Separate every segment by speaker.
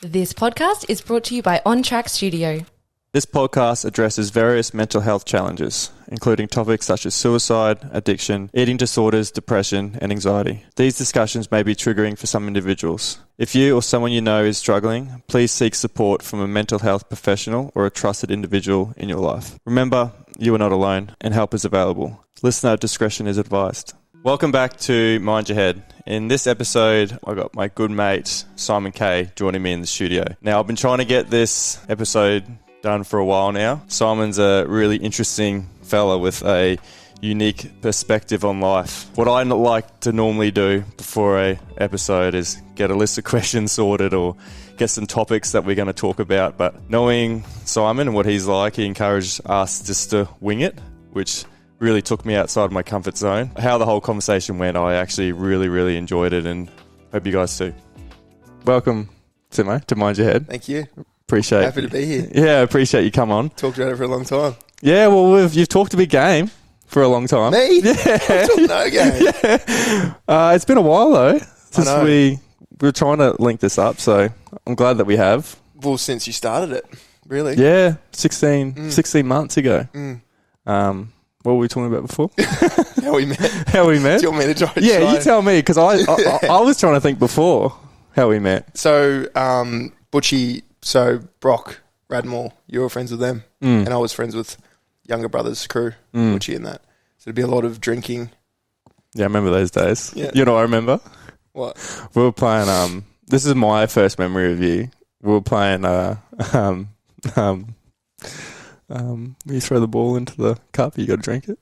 Speaker 1: This podcast is brought to you by On Track Studio.
Speaker 2: This podcast addresses various mental health challenges, including topics such as suicide, addiction, eating disorders, depression, and anxiety. These discussions may be triggering for some individuals. If you or someone you know is struggling, please seek support from a mental health professional or a trusted individual in your life. Remember, you are not alone, and help is available. Listener discretion is advised. Welcome back to Mind Your Head. In this episode, I got my good mate, Simon Kay, joining me in the studio. Now, I've been trying to get this episode done for a while now. Simon's a really interesting fella with a unique perspective on life. What I like to normally do before a episode is get a list of questions sorted or get some topics that we're going to talk about. But knowing Simon and what he's like, he encouraged us just to wing it, which really took me outside my comfort zone. How the whole conversation went, I actually really enjoyed it, and hope you guys too. Welcome, Timo, to Mind Your Head.
Speaker 3: Thank you.
Speaker 2: Appreciate
Speaker 3: Happy to be here.
Speaker 2: Yeah, appreciate you come on.
Speaker 3: Talked about it for a long time.
Speaker 2: Yeah, well, you've talked a big game for a long time.
Speaker 3: Me?
Speaker 2: Yeah.
Speaker 3: I've talked no game.
Speaker 2: Yeah. It's been a while, though, since we were trying to link this up, so I'm glad that we have.
Speaker 3: Well, since you started it, really.
Speaker 2: Yeah, 16 months ago. What were we talking about before?
Speaker 3: How we met.
Speaker 2: How we met?
Speaker 3: Do you want me to try?
Speaker 2: Yeah, you tell me, because I was trying to think before how we met.
Speaker 3: So, Brock, Radmore, you were friends with them, and I was friends with younger brothers' crew, Butchie and that. So it'd be a lot of drinking. Yeah,
Speaker 2: I remember those days.
Speaker 3: Yeah.
Speaker 2: You know what I remember?
Speaker 3: What?
Speaker 2: We were playing, this is my first memory of you. We were playing, you throw the ball into the cup, you got to drink it.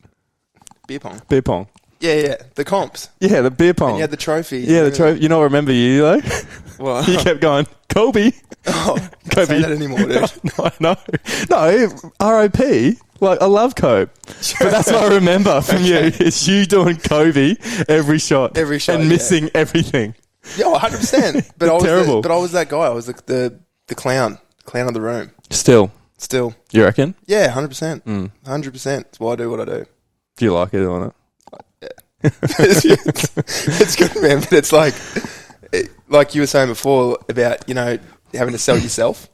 Speaker 3: Beer pong.
Speaker 2: Beer pong.
Speaker 3: Yeah. The comps.
Speaker 2: Yeah, the beer pong.
Speaker 3: And you had the trophy.
Speaker 2: Yeah, the trophy. You know, I remember you though.
Speaker 3: What?
Speaker 2: You kept going, Kobe.
Speaker 3: Oh,
Speaker 2: Kobe.
Speaker 3: can't say that anymore, dude.
Speaker 2: No, R.I.P. Like, I love Kobe. But that's what I remember from you. It's you doing Kobe every shot. And missing everything.
Speaker 3: Yeah, 100%. But I was
Speaker 2: terrible.
Speaker 3: But I was that guy. I was the clown of the room.
Speaker 2: Still. You reckon?
Speaker 3: Yeah, 100%. 100%. That's why I do what I do.
Speaker 2: Do you like it or not?
Speaker 3: Yeah. It's good, man. But it's like you were saying before about, having to sell yourself.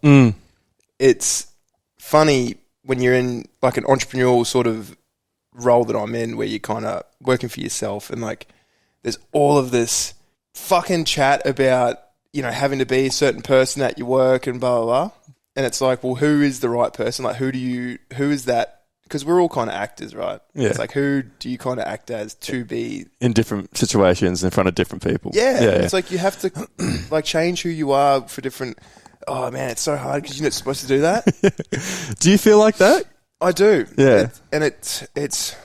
Speaker 3: It's funny when you're in like an entrepreneurial sort of role that I'm in, where you're kind of working for yourself, and like there's all of this fucking chat about, having to be a certain person at your work and blah, blah, blah. And it's like, well, who is the right person? Like, who is that? Because we're all kind of actors, right?
Speaker 2: Yeah.
Speaker 3: It's like, who do you kind of act as to be?
Speaker 2: In different situations, in front of different people.
Speaker 3: Yeah. It's like you have to like change who you are for different. Oh man, it's so hard because you're not supposed to do that.
Speaker 2: Do you feel like that?
Speaker 3: I do.
Speaker 2: Yeah.
Speaker 3: It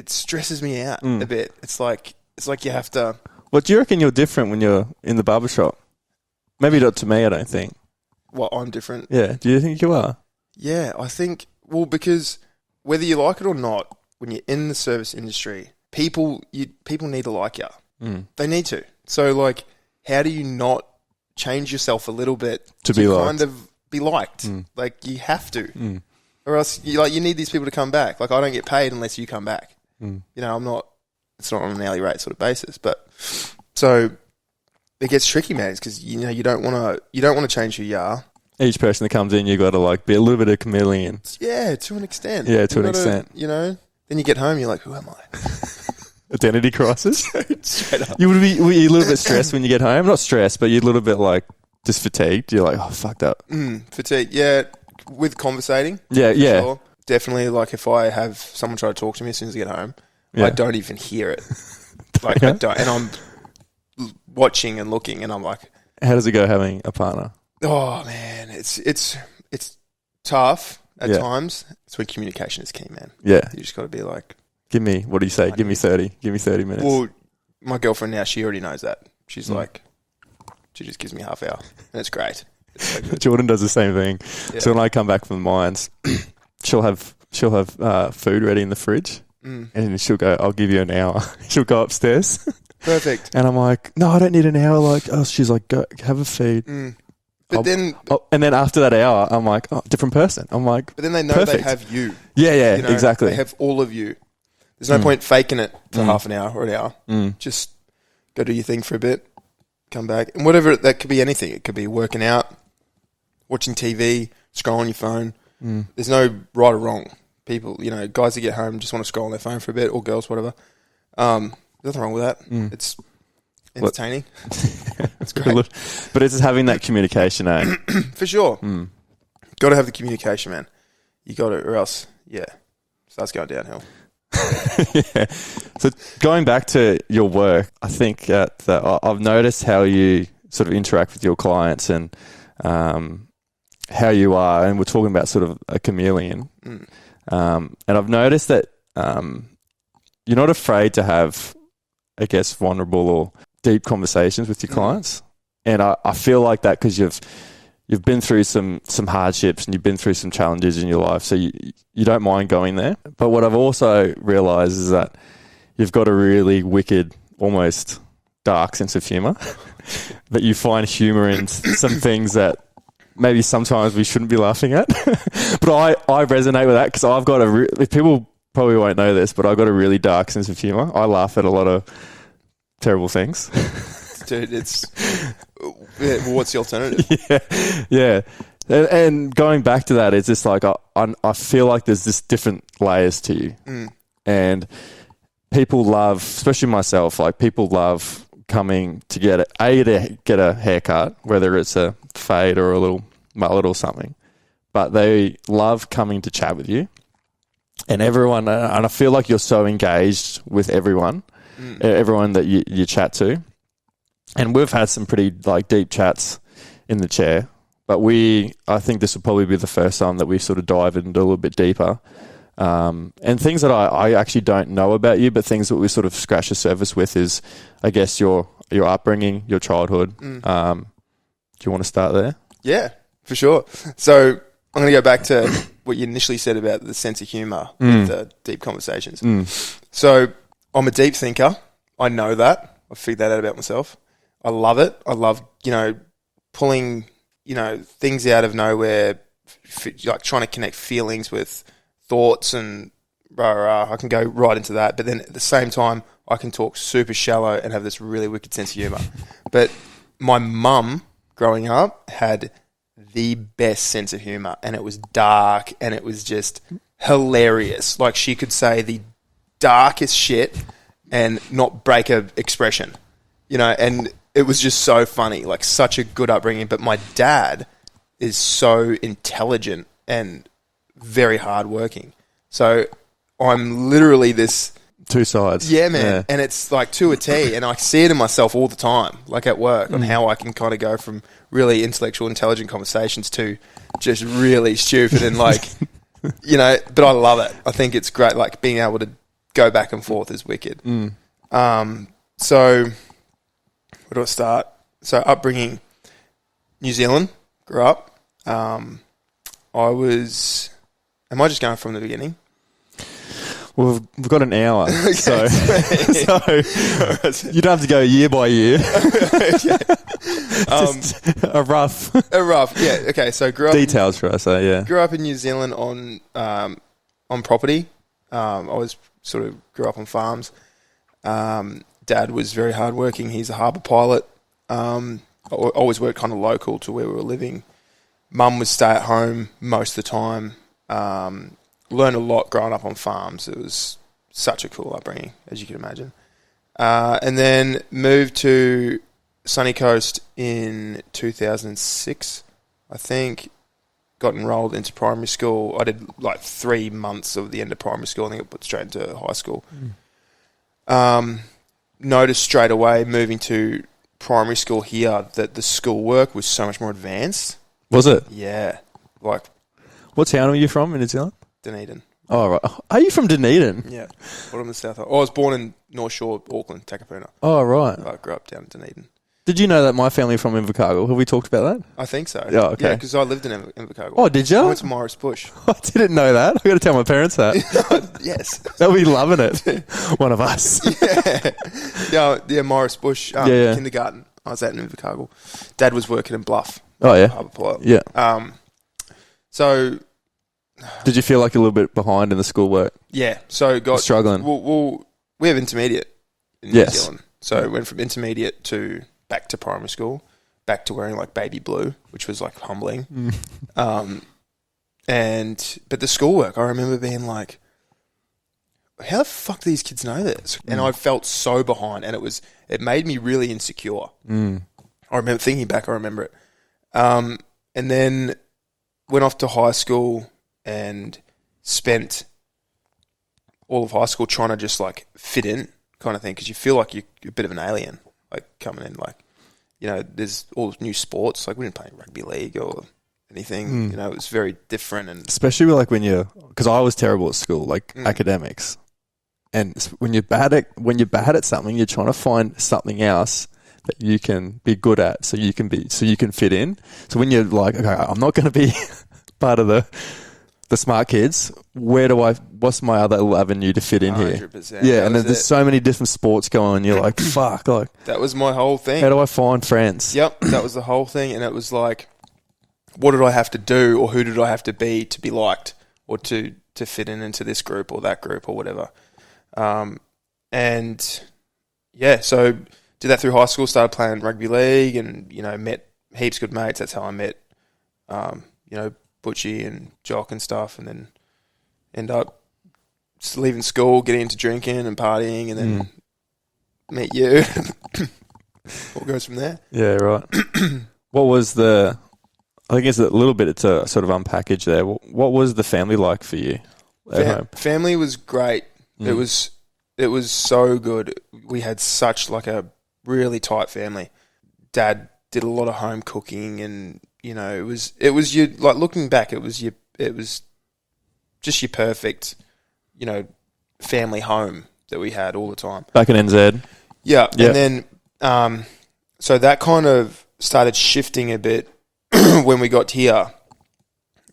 Speaker 3: stresses me out a bit. It's like you have to.
Speaker 2: What do you reckon you're different when you're in the barbershop? Maybe not to me, I don't think.
Speaker 3: Well, I'm different.
Speaker 2: Yeah. Do you think you are?
Speaker 3: Yeah, I think, because whether you like it or not, when you're in the service industry, people need to like you. They need to. So, like, how do you not change yourself a little bit
Speaker 2: to be liked?
Speaker 3: Kind of be liked? Like, you have to. Or else, you need these people to come back. Like, I don't get paid unless you come back. I'm not, it's not on an hourly rate sort of basis. But, so it gets tricky, man, because you don't want to change who you are.
Speaker 2: Each person that comes in, you got to be a little bit of a chameleon.
Speaker 3: Yeah, to an extent.
Speaker 2: Yeah, to an extent.
Speaker 3: Then you get home, you're like, who am I?
Speaker 2: Identity crisis.
Speaker 3: Straight up.
Speaker 2: Were you a little bit stressed when you get home? Not stressed, but you're a little bit just fatigued. You're like, oh, fucked up.
Speaker 3: Fatigued. Yeah, with conversating.
Speaker 2: Yeah.
Speaker 3: Sure. Definitely. Like if I have someone try to talk to me as soon as I get home, I don't even hear it. I don't, and I'm watching and looking, and I'm like,
Speaker 2: how does it go having a partner?
Speaker 3: Oh man, it's tough at times. It's when communication is key, man.
Speaker 2: Yeah,
Speaker 3: you just got to be like,
Speaker 2: what do you say? Give me 30 minutes.
Speaker 3: Well, my girlfriend now, she already knows that. She's like, she just gives me half hour, and it's great. It's so good.
Speaker 2: Jordan does the same thing. Yeah. So when I come back from the mines, she'll have food ready in the fridge, and then she'll go, I'll give you an hour. She'll go upstairs.
Speaker 3: Perfect.
Speaker 2: And I'm like, no, I don't need an hour. She's like, go have a feed.
Speaker 3: But then
Speaker 2: after that hour, I'm like, oh, different person. I'm like,
Speaker 3: but then they know
Speaker 2: perfect.
Speaker 3: They have you.
Speaker 2: Yeah, exactly.
Speaker 3: They have all of you. There's no point faking it for half an hour or an hour. Just go do your thing for a bit, come back. And whatever, that could be anything. It could be working out, watching TV, scrolling your phone. There's no right or wrong. People, guys that get home just want to scroll on their phone for a bit, or girls, whatever. Nothing wrong with that. It's entertaining. It's great.
Speaker 2: But it's having that communication, eh?
Speaker 3: For sure. Got to have the communication, man. You got it, or else, starts going downhill.
Speaker 2: Yeah. So going back to your work, I think that I've noticed how you sort of interact with your clients and how you are, and we're talking about sort of a chameleon. And I've noticed that you're not afraid to have, I guess, vulnerable or deep conversations with your clients. And I feel like that because you've been through some hardships and you've been through some challenges in your life, so you don't mind going there. But what I've also realised is that you've got a really wicked, almost dark sense of humour. That you find humour in some things that maybe sometimes we shouldn't be laughing at. But I resonate with that because I've got people probably won't know this, but I've got a really dark sense of humour. I laugh at a lot of terrible things.
Speaker 3: Dude, well, what's the alternative?
Speaker 2: Yeah. And going back to that, it's just like I feel like there's just different layers to you. And people love, especially myself, like people love coming to get a haircut, whether it's a fade or a little mullet or something. But they love coming to chat with you. And everyone, and I feel like you're so engaged with everyone that you chat to. And we've had some pretty deep chats in the chair, but I think this will probably be the first time that we sort of dive into a little bit deeper. And things that I actually don't know about you, but things that we sort of scratch the surface with is, I guess, your upbringing, your childhood. Do you want to start there?
Speaker 3: Yeah, for sure. So I'm going to go back to what you initially said about the sense of humour with the deep conversations. So I'm a deep thinker. I know that. I figured that out about myself. I love it. I love, pulling, things out of nowhere, like trying to connect feelings with thoughts and I can go right into that. But then at the same time, I can talk super shallow and have this really wicked sense of humour. But my mum, growing up, had the best sense of humour, and it was dark and it was just hilarious. Like, she could say the darkest shit and not break a expression, and it was just so funny, like such a good upbringing. But my dad is so intelligent and very hardworking. So I'm literally this...
Speaker 2: Two sides.
Speaker 3: Yeah, man. Yeah. And it's like to a T. And I see it in myself all the time, like at work, on how I can kind of go from really intellectual, intelligent conversations to just really stupid and but I love it. I think it's great. Like, being able to go back and forth is wicked. So where do I start? So upbringing, New Zealand, grew up. Am I just going from the beginning?
Speaker 2: Well, we've got an hour, okay, so you don't have to go year by year. Just a rough,
Speaker 3: yeah. Okay, so grew up
Speaker 2: details for us. Yeah,
Speaker 3: grew up in New Zealand on property. I was grew up on farms. Dad was very hardworking. He's a harbour pilot. I always worked kind of local to where we were living. Mum would stay at home most of the time. Learned a lot growing up on farms. It was such a cool upbringing, as you can imagine. And then moved to Sunny Coast in 2006, I think. Got enrolled into primary school. I did 3 months of the end of primary school, and then got put straight into high school. Noticed straight away, moving to primary school here, that the schoolwork was so much more advanced.
Speaker 2: Was it?
Speaker 3: Yeah.
Speaker 2: What town are you from in New Zealand?
Speaker 3: Dunedin.
Speaker 2: Oh, right. Are you from Dunedin?
Speaker 3: Yeah. Bottom of the South. I was born in North Shore, Auckland, Takapuna.
Speaker 2: Oh, right.
Speaker 3: I grew up down in Dunedin.
Speaker 2: Did you know that my family from Invercargill? Have we talked about that?
Speaker 3: I think so.
Speaker 2: Yeah, okay.
Speaker 3: Yeah, because I lived in Invercargill.
Speaker 2: Oh, did you?
Speaker 3: I went to Morris Bush.
Speaker 2: I didn't know that. I've got to tell my parents that.
Speaker 3: Yes.
Speaker 2: They'll be loving it. One of us.
Speaker 3: Yeah, Morris Bush kindergarten. I was out in Invercargill. Dad was working in Bluff.
Speaker 2: Oh, yeah.
Speaker 3: Harbour Pilot.
Speaker 2: Yeah.
Speaker 3: So...
Speaker 2: Did you feel like a little bit behind in the schoolwork?
Speaker 3: Yeah. So got...
Speaker 2: Struggling.
Speaker 3: Well, we have intermediate in New Zealand. So went from intermediate to back to primary school, back to wearing like baby blue, which was like humbling. But the schoolwork, I remember being like, how the fuck do these kids know this? And I felt so behind, and it made me really insecure. I remember thinking back, I remember it. And then went off to high school and spent all of high school trying to just like fit in kind of thing, because you feel like you're a bit of an alien, like coming in, like, you know, there's all new sports, like we didn't play rugby league or anything, you know, it was very different. And
Speaker 2: especially like because I was terrible at school, like academics. And when you're bad at something, you're trying to find something else that you can be good at, so you can fit in. So when you're like, okay, I'm not going to be part of the smart kids, what's my other avenue to fit in
Speaker 3: 100%,
Speaker 2: here? Yeah, and there's so many different sports going on. You're like, fuck, like
Speaker 3: that was my whole thing.
Speaker 2: How do I find friends?
Speaker 3: Yep, that was the whole thing, and it was like, what did I have to do, or who did I have to be liked, or to fit into this group or that group or whatever. And yeah, so did that through high school, started playing rugby league, and, you know, met heaps of good mates. That's how I met, you know, Butchie and Jock and stuff, and then end up just leaving school, getting into drinking and partying, and then meet you. What goes from there?
Speaker 2: Yeah, right. What was I think it's a little bit to sort of unpackage there. What was the family like for you at home?
Speaker 3: Family was great. It was so good. We had such like a really tight family. Dad did a lot of home cooking, and, you know, it was your, like, looking back, it was just your perfect, you know, family home that we had all the time.
Speaker 2: Back in NZ.
Speaker 3: Yeah. And then so that kind of started shifting a bit when we got here.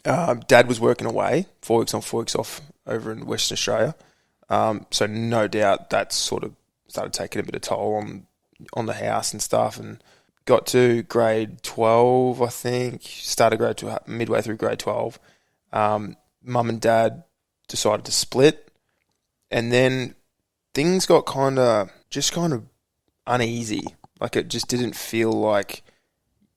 Speaker 3: Dad was working away, 4 weeks on, 4 weeks off over in Western Australia. So no doubt that sort of started taking a bit of toll on the house and stuff, and got to grade 12, I think. Started midway through grade 12. Mum and Dad decided to split, and then things got kind of uneasy. Like, it just didn't feel like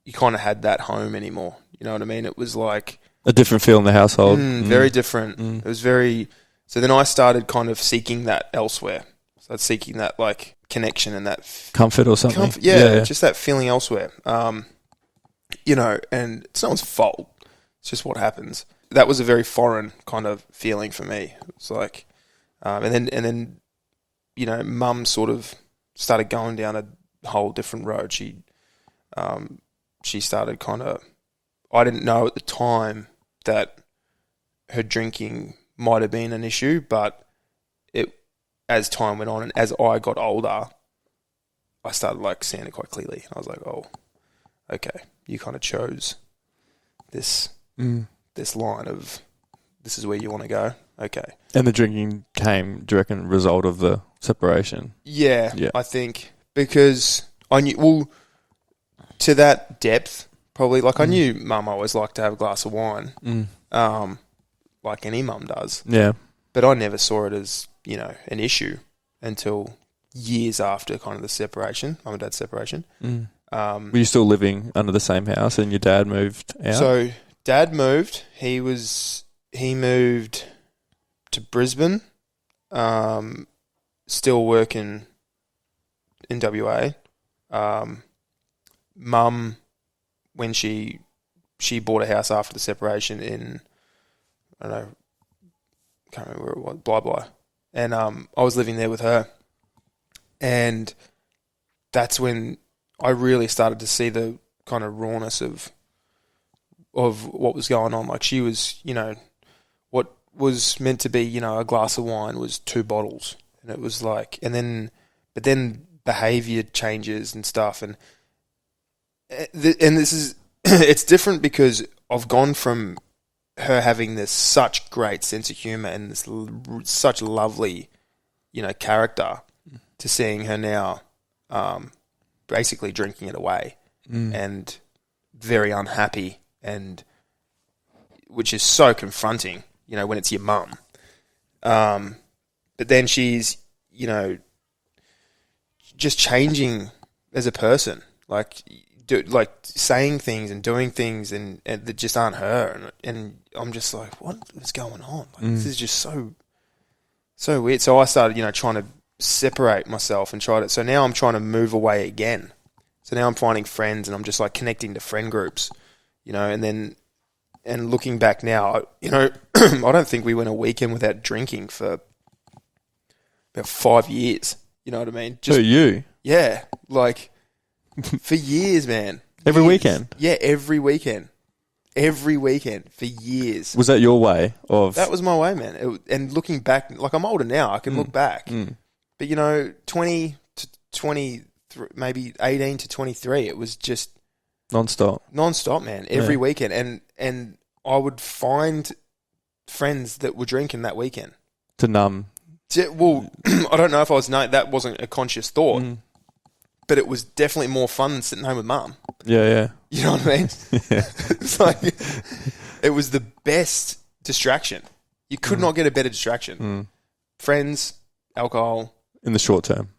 Speaker 3: you kind of had that home anymore. You know what I mean? It was like
Speaker 2: a different feel in the household.
Speaker 3: Very different. It was very... So then I started kind of seeking that elsewhere. Started seeking that, like, connection and that...
Speaker 2: comfort or something.
Speaker 3: Yeah, just that feeling elsewhere. You know, and it's no one's fault. It's just what happens. That was a very foreign kind of feeling for me. It's like... And then, you know, Mum sort of started going down a whole different road. She started kind of... I didn't know at the time that her drinking might have been an issue, but as time went on and as I got older, I started like seeing it quite clearly. I was like, oh, okay, you kind of chose this line of this is where you want to go. Okay.
Speaker 2: And the drinking came, do you reckon, result of the separation?
Speaker 3: Yeah. I think because I knew, well, to that depth, probably, like I knew Mum always liked to have a glass of wine. Like any mum does.
Speaker 2: Yeah.
Speaker 3: But I never saw it as, you know, an issue until years after kind of the separation, Mum and Dad's separation.
Speaker 2: Were you still living under the same house and your dad moved out?
Speaker 3: So Dad moved. He moved to Brisbane, still working in WA. Mum, when she bought a house after the separation in, I don't know, can't remember where it was, Bly. And I was living there with her. And that's when I really started to see the kind of rawness of what was going on. Like, she was, you know, what was meant to be, you know, a glass of wine was 2 bottles. And it was like, but then behaviour changes and stuff. And this is, it's different because I've gone from her having this such great sense of humour and this such lovely, you know, character to seeing her now basically drinking it away and very unhappy, and which is so confronting, you know, when it's your mum. But then she's, you know, just changing as a person. like saying things and doing things and that just aren't her, and I'm just like, what is going on? Like, this is just so weird. So I started, trying to separate myself and try to. So now I'm trying to move away again. So now I'm finding friends and I'm just like connecting to friend groups, and looking back now, I don't think we went a weekend without drinking for about 5 years. You know what I mean?
Speaker 2: Just you?
Speaker 3: Yeah, like for years, man.
Speaker 2: Every weekend?
Speaker 3: Yeah, every weekend. Every weekend for years.
Speaker 2: Was that your way of?
Speaker 3: That was my way, man. And looking back, like I'm older now, I can look back. But 20 to 23, maybe 18 to 23, it was just non-stop, man. Every weekend, and I would find friends that were drinking that weekend
Speaker 2: to numb.
Speaker 3: Well, I don't know if that wasn't a conscious thought, but it was definitely more fun than sitting home with mum.
Speaker 2: Yeah.
Speaker 3: You know what I mean?
Speaker 2: Yeah.
Speaker 3: It's like it was the best distraction. You could not get a better distraction. Friends, alcohol.
Speaker 2: In the short term.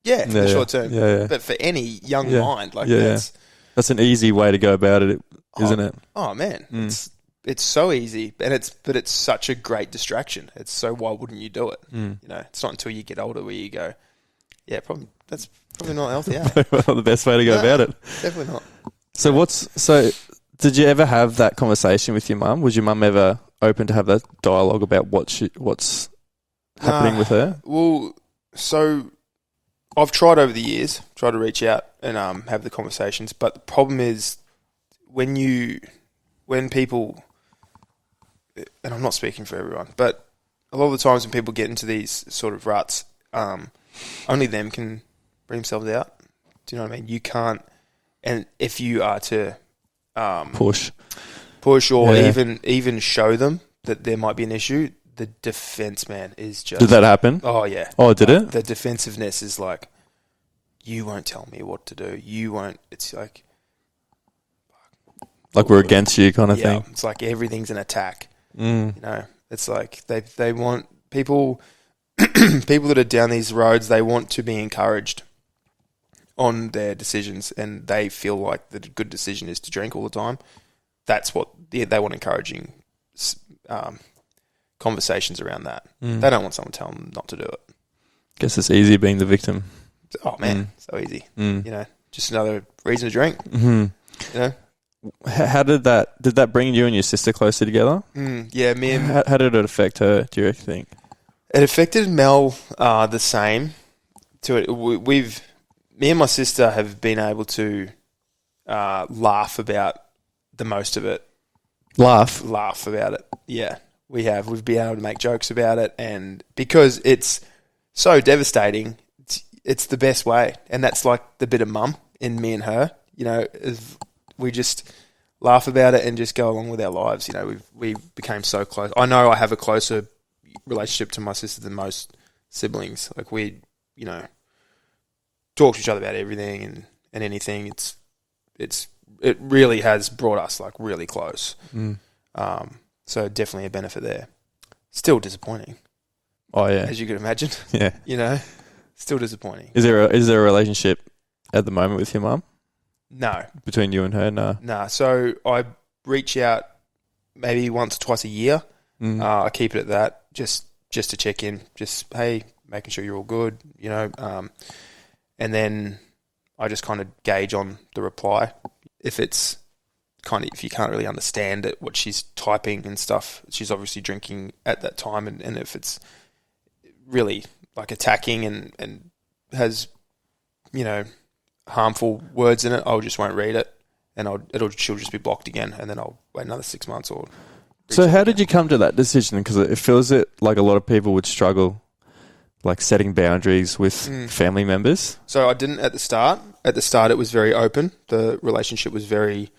Speaker 3: Yeah, in the short term.
Speaker 2: Yeah.
Speaker 3: But for any young mind,
Speaker 2: that's an easy way to go about it, isn't it?
Speaker 3: Oh man, it's so easy, and it's such a great distraction. It's so, why wouldn't you do it? It's not until you get older where you go, yeah, that's probably not healthy.
Speaker 2: Not the best way to go about it.
Speaker 3: Definitely not.
Speaker 2: So did you ever have that conversation with your mum? Was your mum ever open to have that dialogue about what's happening with her?
Speaker 3: Well, so I've tried over the years, to reach out and have the conversations, but the problem is when people, and I'm not speaking for everyone, but a lot of the times when people get into these sort of ruts, only them can bring themselves out. Do you know what I mean? You can't, and if you are to
Speaker 2: push
Speaker 3: or even show them that there might be an issue, the defense, man, is just...
Speaker 2: Did that happen?
Speaker 3: Oh, yeah.
Speaker 2: Oh, did it?
Speaker 3: The defensiveness is like, you won't tell me what to do. You won't... It's like...
Speaker 2: Like we're against you kind of thing.
Speaker 3: It's like everything's an attack. It's like they want people that are down these roads, they want to be encouraged on their decisions, and they feel like the good decision is to drink all the time. That's what they want, encouraging conversations around that. They don't want someone telling them not to do it.
Speaker 2: Guess it's easy being the victim.
Speaker 3: Oh man, so easy. Just another reason to drink.
Speaker 2: How did that bring you and your sister closer together?
Speaker 3: Yeah, me and...
Speaker 2: How did it affect her, do you think?
Speaker 3: It affected Mel the same. Me and my sister have been able to laugh about the most of it.
Speaker 2: Laugh
Speaker 3: about it. Yeah, we have. We've been able to make jokes about it, and because it's so devastating, it's the best way. And that's like the bit of mum in me and her. We just laugh about it and just go along with our lives. We became so close. I know I have a closer relationship to my sister than most siblings. Like we, talk to each other about everything and anything. It really has brought us like really close. So definitely a benefit there. Still disappointing.
Speaker 2: Oh yeah,
Speaker 3: as you could imagine.
Speaker 2: Yeah,
Speaker 3: still disappointing.
Speaker 2: Is there a relationship at the moment with your mum?
Speaker 3: No.
Speaker 2: Between you and her, no.
Speaker 3: Nah. So I reach out maybe once or twice a year. I keep it at that, just to check in. Just, hey, making sure you're all good, and then I just kind of gauge on the reply. If you can't really understand it, what she's typing and stuff, she's obviously drinking at that time, and if it's really like attacking and has, harmful words in it, I just won't read it, and she'll just be blocked again, and then I'll wait another 6 months or...
Speaker 2: So how did you come to that decision? Because it feels like a lot of people would struggle, like setting boundaries with family members.
Speaker 3: So I didn't at the start. At the start, it was very open. The relationship was very,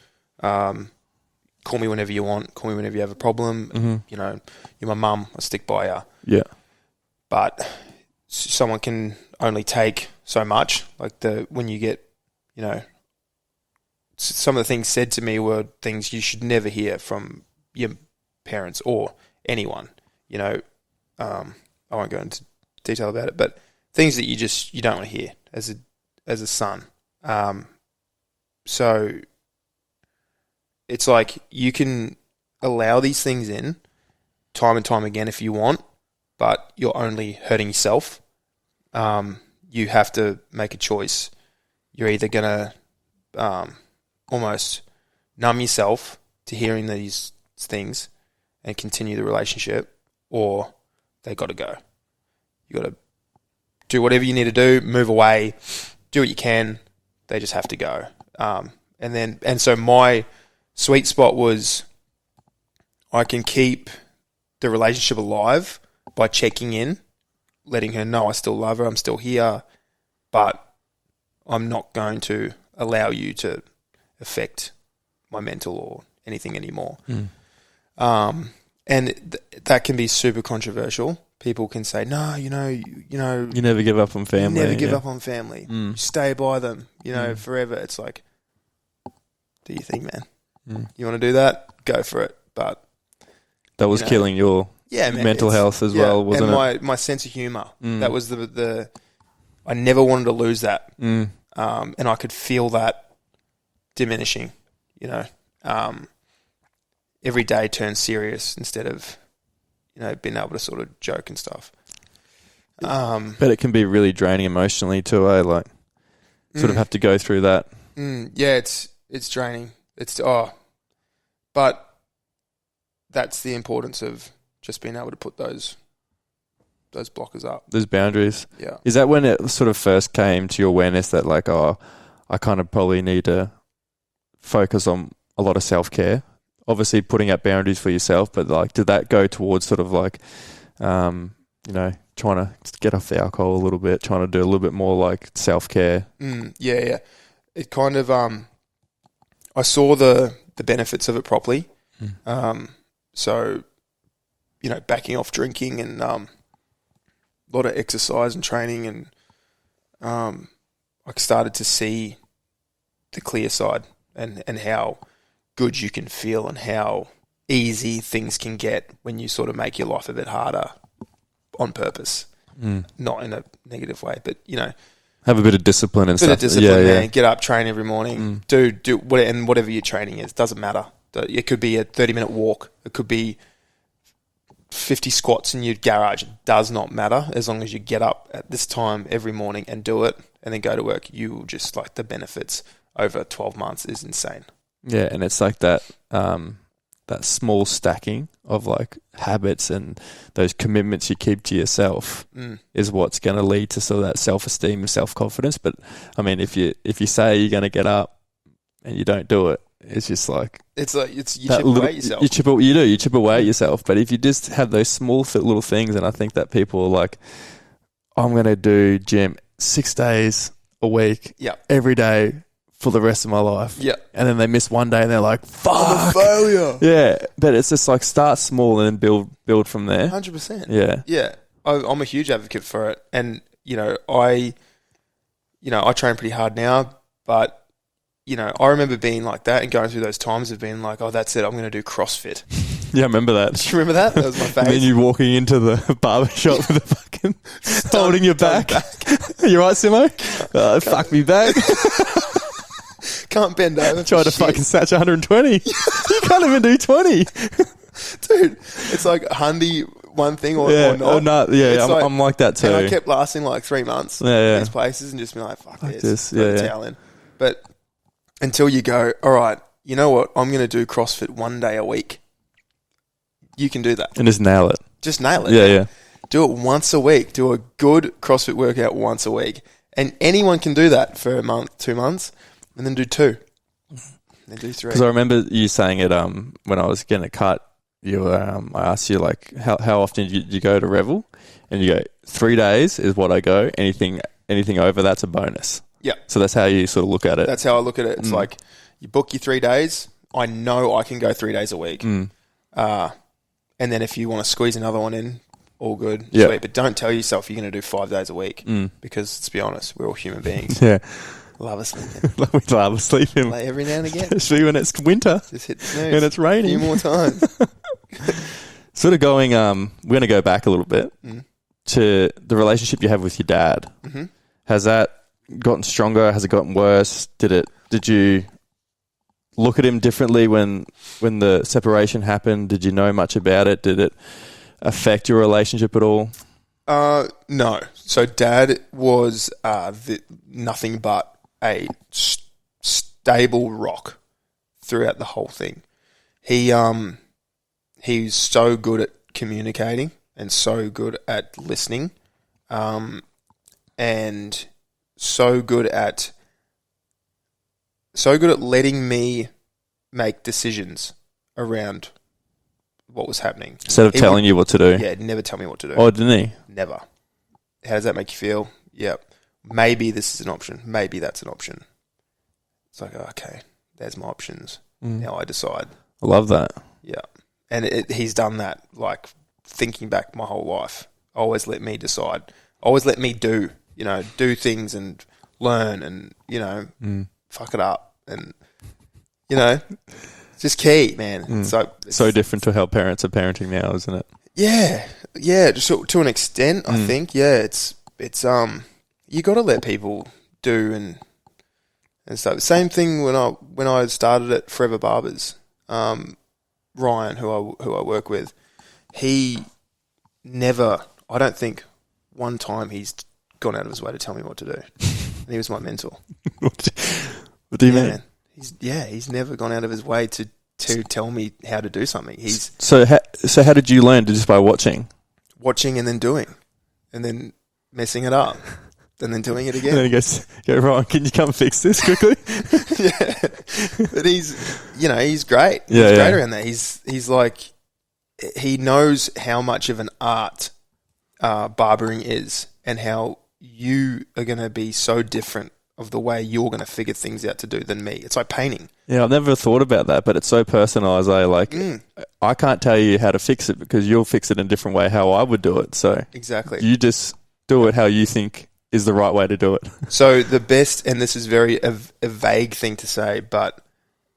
Speaker 3: call me whenever you want, call me whenever you have a problem. You're my mum, I stick by you.
Speaker 2: Yeah.
Speaker 3: But someone can only take so much. Like when you get, some of the things said to me were things you should never hear from your parents or anyone. I won't go into detail about it, but things that you don't want to hear as a son. So it's like you can allow these things in time and time again if you want, but you're only hurting yourself. You have to make a choice. You're either going to almost numb yourself to hearing these things and continue the relationship, or they got to go. You got to do whatever you need to do, move away, do what you can. They just have to go. And so my sweet spot was I can keep the relationship alive by checking in, letting her know I still love her, I'm still here, but I'm not going to allow you to affect my mental or anything anymore. And that can be super controversial. People can say, no, you
Speaker 2: never give up on family.
Speaker 3: Never give up on family. Stay by them, forever. It's like, do you think, man? You want to do that? Go for it. But
Speaker 2: that was killing your mental health as well, wasn't it?
Speaker 3: And my sense of humour. That was the I never wanted to lose that. And I could feel that diminishing, every day turns serious instead of, being able to sort of joke and stuff.
Speaker 2: But it can be really draining emotionally too, like sort of have to go through that.
Speaker 3: Yeah, it's draining. But that's the importance of just being able to put those blockers up.
Speaker 2: Those boundaries.
Speaker 3: Yeah.
Speaker 2: Is that when it sort of first came to your awareness that like, I kind of probably need to focus on a lot of self-care? Obviously putting up boundaries for yourself, but like, did that go towards sort of like, trying to get off the alcohol a little bit, trying to do a little bit more like self-care?
Speaker 3: Yeah. It kind of, I saw the benefits of it properly. So, backing off drinking and a lot of exercise and training, and I started to see the clear side and how good you can feel and how easy things can get when you sort of make your life a bit harder on purpose. Not in a negative way, but,
Speaker 2: have a bit of discipline and stuff.
Speaker 3: Yeah. Get up, train every morning, do whatever your training is. Doesn't matter. It could be a 30-minute walk. It could be 50 squats in your garage. It does not matter as long as you get up at this time every morning and do it and then go to work. You will just like the benefits over 12 months is insane.
Speaker 2: Yeah, and it's like that that small stacking of like habits and those commitments you keep to yourself is what's going to lead to sort of that self-esteem and self-confidence. But I mean, if you say you're going to get up and you don't do it, it's just like
Speaker 3: you chip away at yourself.
Speaker 2: You chip away at yourself. But if you just have those small little things, and I think that people are like, I'm going to do gym 6 days a week, every day for the rest of my life.
Speaker 3: Yeah.
Speaker 2: And then they miss one day and they're like, fuck.
Speaker 3: I'm a failure.
Speaker 2: Yeah. But it's just like start small and then build from there.
Speaker 3: 100%.
Speaker 2: Yeah.
Speaker 3: Yeah. I'm a huge advocate for it. And, I train pretty hard now, but, I remember being like that and going through those times of being like, oh, that's it. I'm going to do CrossFit.
Speaker 2: Yeah, I remember that.
Speaker 3: Do you remember that? That was my face.
Speaker 2: And then you walking into the barber shop with the fucking holding your back. You right, Simo? Fuck me back.
Speaker 3: Can't bend over.
Speaker 2: Try to fucking snatch 120. You can't even do 20.
Speaker 3: Dude, it's like handy one thing or not.
Speaker 2: Or not. Yeah, I'm like that too.
Speaker 3: And I kept lasting like 3 months in these places and just be like, fuck this. Put a towel in. But until you go, all right, you know what? I'm going to do CrossFit 1 day a week. You can do that.
Speaker 2: And just nail it.
Speaker 3: Just nail it.
Speaker 2: Yeah.
Speaker 3: Do it once a week. Do a good CrossFit workout once a week. And anyone can do that for a month, 2 months, and then do 2. Then do 3.
Speaker 2: Because I remember you saying it when I was getting a cut. I asked you like how often you go to Revel, and you go 3 days is what I go. Anything over that's a bonus.
Speaker 3: Yeah.
Speaker 2: So that's how you sort of look at it.
Speaker 3: That's how I look at it. It's like you book your 3 days. I know I can go 3 days a week. And then if you want to squeeze another one in, all good.
Speaker 2: Yeah.
Speaker 3: Sweet. But don't tell yourself you're going to do 5 days a week because, let's be honest, we're all human beings.
Speaker 2: Yeah.
Speaker 3: Love us sleeping.
Speaker 2: We love sleeping.
Speaker 3: Like every now and again.
Speaker 2: Especially when it's winter.
Speaker 3: Just hit the snooze.
Speaker 2: And it's raining.
Speaker 3: A few more times.
Speaker 2: Sort of going, we're going to go back a little bit to the relationship you have with your dad. Has that gotten stronger? Has it gotten worse? Did you look at him differently when the separation happened? Did you know much about it? Did it affect your relationship at all?
Speaker 3: No. So Dad was nothing but a stable rock throughout the whole thing. He's so good at communicating and so good at listening, and so good at letting me make decisions around what was happening.
Speaker 2: Instead of telling you what to do?
Speaker 3: Yeah, never tell me what to do.
Speaker 2: Oh, didn't he?
Speaker 3: Never. How does that make you feel? Yeah. Maybe this is an option. Maybe that's an option. It's like, okay, there's my options. Now I decide.
Speaker 2: I love that.
Speaker 3: Yeah. And he's done that, like, thinking back my whole life. Always let me decide. Always let me do things and learn and, fuck it up. And, it's just key, man. It's
Speaker 2: so different to how parents are parenting now, isn't it?
Speaker 3: Yeah. Yeah, just to an extent, I think. Yeah, it's you got to let people do and stuff. Same thing when I started at Forever Barbers. Ryan, who I work with, he never, I don't think one time he's gone out of his way to tell me what to do. And he was my mentor.
Speaker 2: What do you mean?
Speaker 3: Man. He's never gone out of his way to tell me how to do something.
Speaker 2: So how did you learn? Just by watching
Speaker 3: and then doing, and then messing it up, and then doing it again.
Speaker 2: And then he goes, Ryan, can you come fix this quickly?
Speaker 3: Yeah, but he's great. He's great around that. He's like, he knows how much of an art barbering is, and how you are going to be so different of the way you're going to figure things out to do than me. It's like painting.
Speaker 2: Yeah, I've never thought about that, but it's so personalised. I can't tell you how to fix it because you'll fix it in a different way how I would do it. So
Speaker 3: exactly,
Speaker 2: you just do it how you think is the right way to do it.
Speaker 3: So the best, and this is very a vague thing to say, but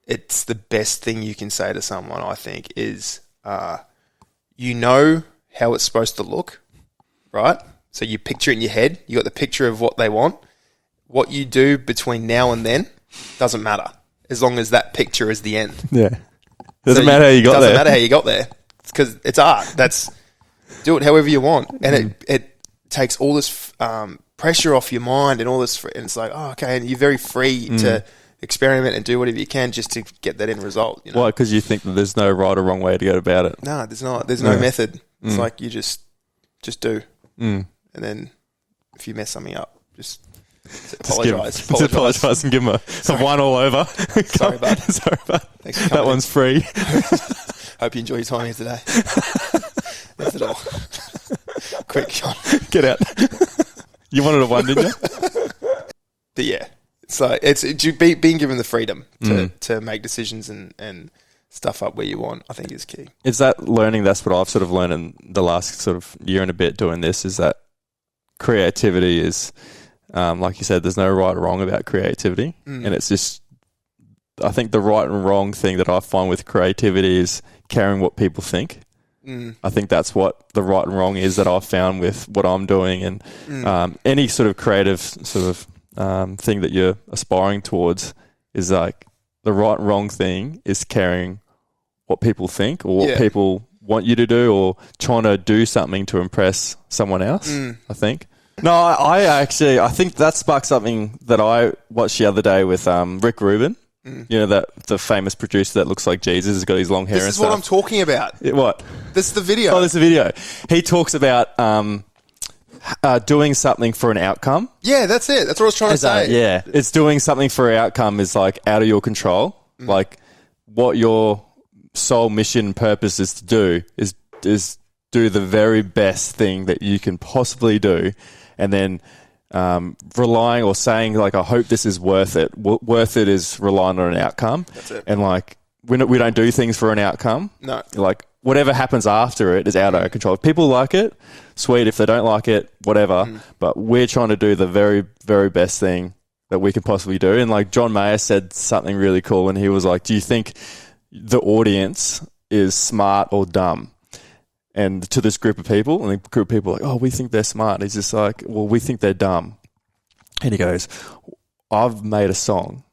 Speaker 3: it's the best thing you can say to someone, I think, is you know how it's supposed to look, right? So you picture it in your head. You got the picture of what they want. What you do between now and then doesn't matter, as long as that picture is the end.
Speaker 2: Yeah. Doesn't matter how you got there.
Speaker 3: Doesn't matter how you got there. Because it's art. Do it however you want. And it takes all this pressure off your mind and all this, and it's like, oh, okay, and you're very free to experiment and do whatever you can just to get that end result.
Speaker 2: Why? Because you think that there's no right or wrong way to go about it.
Speaker 3: No, there's not. There's no method. It's like you just do. And then if you mess something up, just apologise and
Speaker 2: give him a one all over.
Speaker 3: Sorry, bud.
Speaker 2: Sorry, bud.
Speaker 3: Thanks for coming.
Speaker 2: That one's free.
Speaker 3: Hope you enjoy your time here today. That's it all. Quick, Sean.
Speaker 2: Get out. You wanted a one, didn't you?
Speaker 3: But yeah, so it's being given the freedom to make decisions and stuff up where you want, I think is key.
Speaker 2: Is that learning? That's what I've sort of learned in the last sort of year and a bit doing this, is that creativity is, like you said, there's no right or wrong about creativity. And it's just, I think the right and wrong thing that I find with creativity is caring what people think. I think that's what the right and wrong is that I've found with what I'm doing, and any sort of creative sort of thing that you're aspiring towards is like the right and wrong thing is caring what people think or what people want you to do, or trying to do something to impress someone else, I think. No, I think that sparked something that I watched the other day with Rick Rubin. You know, the famous producer that looks like Jesus, has got his long hair and stuff.
Speaker 3: This is what I'm talking about.
Speaker 2: What?
Speaker 3: This is the video.
Speaker 2: Oh, this is the video. He talks about doing something for an outcome.
Speaker 3: Yeah, that's it. That's what I was trying to say.
Speaker 2: Yeah, it's doing something for an outcome is like out of your control. Like what your sole mission and purpose is to do is do the very best thing that you can possibly do, and then relying or saying like, I hope this is worth it. Worth it is relying on an outcome.
Speaker 3: That's it.
Speaker 2: And like we don't do things for an outcome.
Speaker 3: No.
Speaker 2: Like whatever happens after it is out of our control. If people like it, sweet. If they don't like it, whatever. But we're trying to do the very, very best thing that we can possibly do. And like John Mayer said something really cool, and he was like, do you think the audience is smart or dumb? And to this group of people, and the group of people are like, oh, we think they're smart. He's just like, well, we think they're dumb. And he goes, I've made a song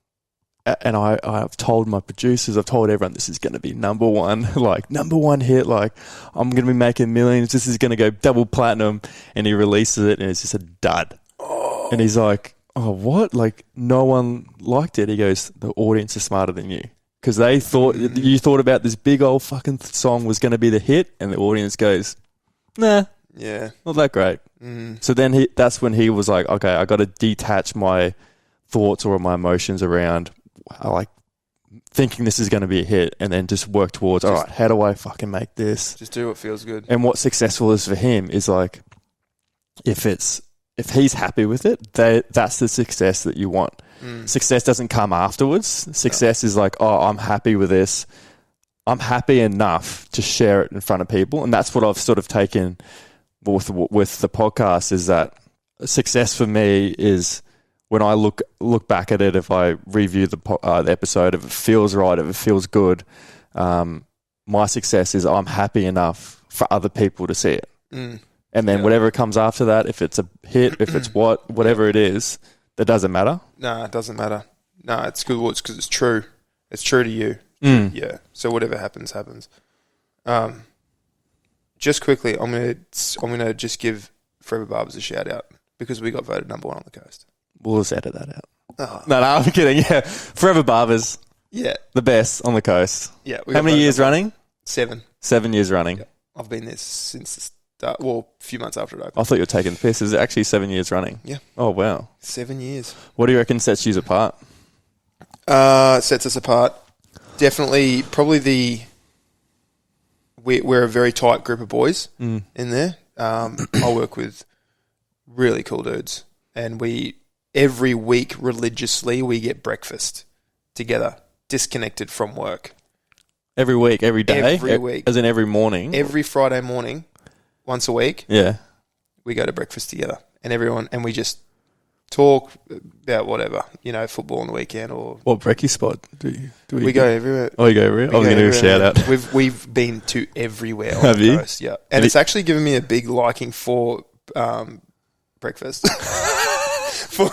Speaker 2: and I've told my producers, I've told everyone this is going to be number one hit. Like, I'm going to be making millions. This is going to go double platinum. And he releases it and it's just a dud.
Speaker 3: Oh.
Speaker 2: And he's like, oh, what? Like, no one liked it. He goes, the audience is smarter than you. Because they thought, you thought about this big old fucking song was going to be the hit. And the audience goes, nah.
Speaker 3: Yeah.
Speaker 2: Not that great. So then that's when he was like, okay, I got to detach my thoughts or my emotions around like thinking this is going to be a hit and then just work towards, all right, how do I fucking make this?
Speaker 3: Just do what feels good.
Speaker 2: And what successful is for him is like, if he's happy with it, that's the success that you want. Success doesn't come afterwards. Success is like, oh, I'm happy with this. I'm happy enough to share it in front of people. And that's what I've sort of taken with the podcast, is that success for me is when I look back at it, if I review the episode, if it feels right, if it feels good, my success is I'm happy enough for other people to see it. And then whatever comes after that, if it's a hit, if it's whatever it is, that doesn't matter. No,
Speaker 3: it doesn't matter. No, it's good because it's true. It's true to you. Yeah. So whatever happens. Just quickly, I'm gonna just give Forever Barbers a shout out because we got voted number one on the coast.
Speaker 2: We'll just edit that out. Oh. No, I'm kidding. Yeah, Forever Barbers.
Speaker 3: Yeah,
Speaker 2: the best on the coast.
Speaker 3: Yeah.
Speaker 2: How many years running?
Speaker 3: 7.
Speaker 2: 7 years running.
Speaker 3: Yeah. I've been there since the start. Well, a few months after it opened.
Speaker 2: I thought you were taking the piss. Is it actually 7 years running?
Speaker 3: Yeah.
Speaker 2: Oh wow.
Speaker 3: 7 years.
Speaker 2: What do you reckon sets you apart?
Speaker 3: Sets us apart. Definitely, probably we're a very tight group of boys in there. I work with really cool dudes, and every week religiously we get breakfast together, disconnected from work.
Speaker 2: Every week, every day?
Speaker 3: Every week.
Speaker 2: As in every morning?
Speaker 3: Every Friday morning, once a week.
Speaker 2: Yeah.
Speaker 3: We go to breakfast together, and we just talk about whatever, football on the weekend or...
Speaker 2: What brekkie spot
Speaker 3: we go everywhere.
Speaker 2: Oh, you go everywhere? I was going to give a shout out.
Speaker 3: We've been to everywhere on
Speaker 2: Have
Speaker 3: the
Speaker 2: you?
Speaker 3: coast, yeah. And it's actually given me a big liking for breakfast. for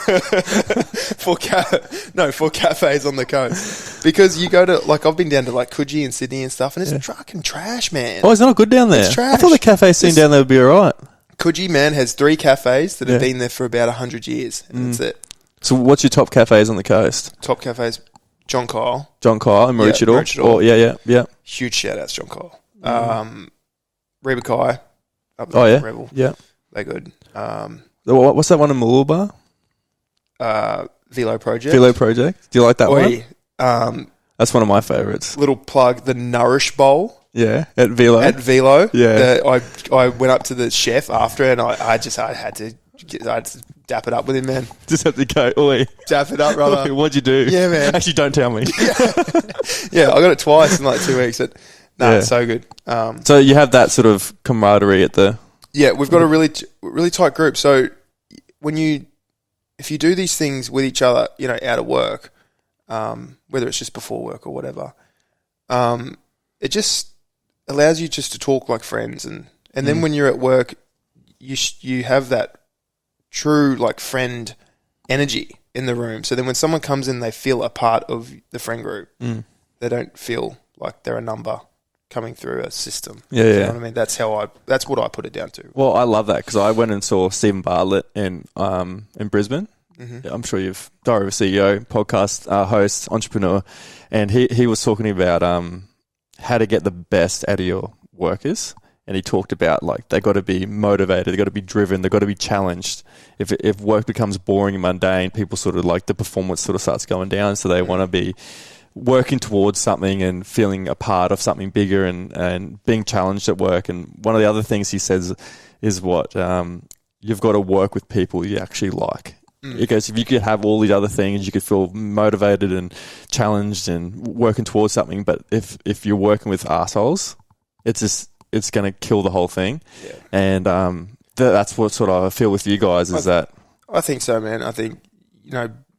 Speaker 3: cafes on the coast. Because you go to, like, I've been down to, like, Coogee in Sydney and stuff, and it's fucking trash, man.
Speaker 2: Oh, it's not good down there?
Speaker 3: It's trash.
Speaker 2: I thought the cafe scene down there would be all right.
Speaker 3: Coogee, man, has 3 cafes that have been there for about 100 years, and that's it.
Speaker 2: So what's your top cafes on the coast?
Speaker 3: Top cafes, John Kyle
Speaker 2: and Maroochydore.
Speaker 3: Maroochydore.
Speaker 2: Oh, yeah.
Speaker 3: Huge shout-outs, John Kyle. Reba Kai.
Speaker 2: Oh, yeah?
Speaker 3: Rebel.
Speaker 2: Yeah.
Speaker 3: They're good.
Speaker 2: What's that one in Mooloolaba?
Speaker 3: Velo Project.
Speaker 2: Velo Project. Do you like that one? That's one of my favourites.
Speaker 3: Little plug, the Nourish Bowl.
Speaker 2: Yeah, at Velo.
Speaker 3: Yeah. I went up to the chef after and I had to dap it up with him, man.
Speaker 2: Just have to go, oi.
Speaker 3: Dap it up, brother.
Speaker 2: What'd you do?
Speaker 3: Yeah, man.
Speaker 2: Actually, don't tell me.
Speaker 3: Yeah, I got it twice in like 2 weeks. It's so good.
Speaker 2: So you have that sort of camaraderie at the...
Speaker 3: Yeah, we've got a really tight group. So if you do these things with each other, out of work, whether it's just before work or whatever, it just allows you just to talk like friends, and then when you're at work, you have that true like friend energy in the room. So then when someone comes in, they feel a part of the friend group. They don't feel like they're a number coming through a system.
Speaker 2: Yeah,
Speaker 3: you know what I mean? That's what I put it down to.
Speaker 2: Well, I love that because I went and saw Stephen Bartlett in Brisbane. Yeah, I'm sure you've Diary of a CEO, podcast host, entrepreneur, and he was talking about how to get the best out of your workers. And he talked about like they got to be motivated, they got to be driven, they got to be challenged. If work becomes boring and mundane, people sort of like the performance sort of starts going down. So they want to be working towards something and feeling a part of something bigger and being challenged at work. And one of the other things he says is what you've got to work with people you actually like. Because if you could have all these other things, you could feel motivated and challenged and working towards something. But if you're working with assholes, it's going to kill the whole thing. Yeah. And that's what sort of I feel with you guys is that.
Speaker 3: I think so, man. I think,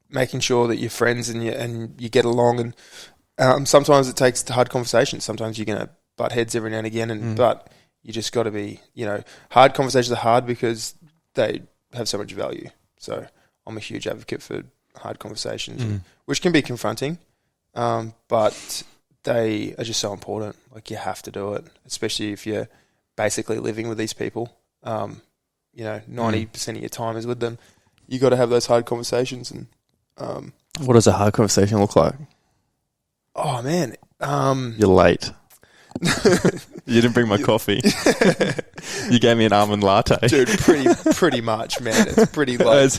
Speaker 3: making sure that you're friends and you get along. And sometimes it takes hard conversations. Sometimes you're going to butt heads every now and again. But you just got to be, hard conversations are hard because they have so much value. So I'm a huge advocate for hard conversations, which can be confronting, but they are just so important. Like, you have to do it, especially if you're basically living with these people. 90% of your time is with them. You got to have those hard conversations. And
Speaker 2: what does a hard conversation look like?
Speaker 3: oh man,
Speaker 2: You're late. You didn't bring my coffee. You gave me an almond latte.
Speaker 3: dude. Pretty much, man. It's pretty like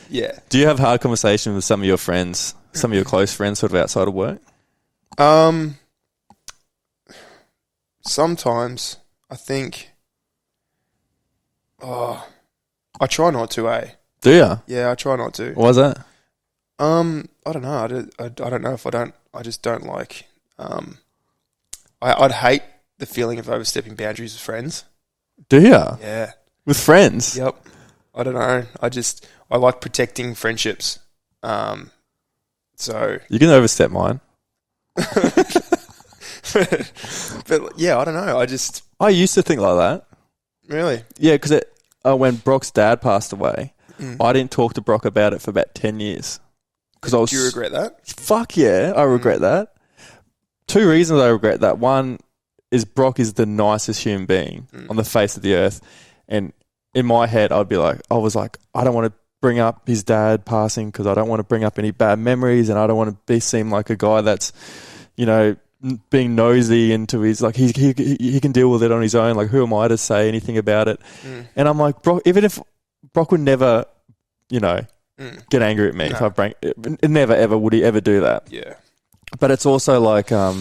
Speaker 3: yeah.
Speaker 2: Do you have hard conversations with some of your friends, some of your close friends, sort of outside of work?
Speaker 3: Sometimes I think. I try not to.
Speaker 2: Do you?
Speaker 3: Yeah, I try not to.
Speaker 2: What was that?
Speaker 3: I don't know. I don't know if I don't. I just don't like. I'd hate the feeling of overstepping boundaries with friends.
Speaker 2: Do you?
Speaker 3: Yeah.
Speaker 2: With friends?
Speaker 3: Yep. I don't know. I like protecting friendships. So
Speaker 2: You can overstep mine.
Speaker 3: but yeah, I don't know.
Speaker 2: I used to think like that.
Speaker 3: Really.
Speaker 2: Yeah, because when Brock's dad passed away, I didn't talk to Brock about it for about 10 years.
Speaker 3: Do you regret that?
Speaker 2: Fuck yeah, I regret that. 2 reasons I regret that. One is Brock is the nicest human being on the face of the earth. And in my head, I was like, I don't want to bring up his dad passing because I don't want to bring up any bad memories, and I don't want to seem like a guy that's, being nosy into his, like, he can deal with it on his own. Like, who am I to say anything about it? And I'm like, Brock, even if Brock would never, get angry at me if I bring it, never ever would he ever do that.
Speaker 3: Yeah.
Speaker 2: But it's also like, I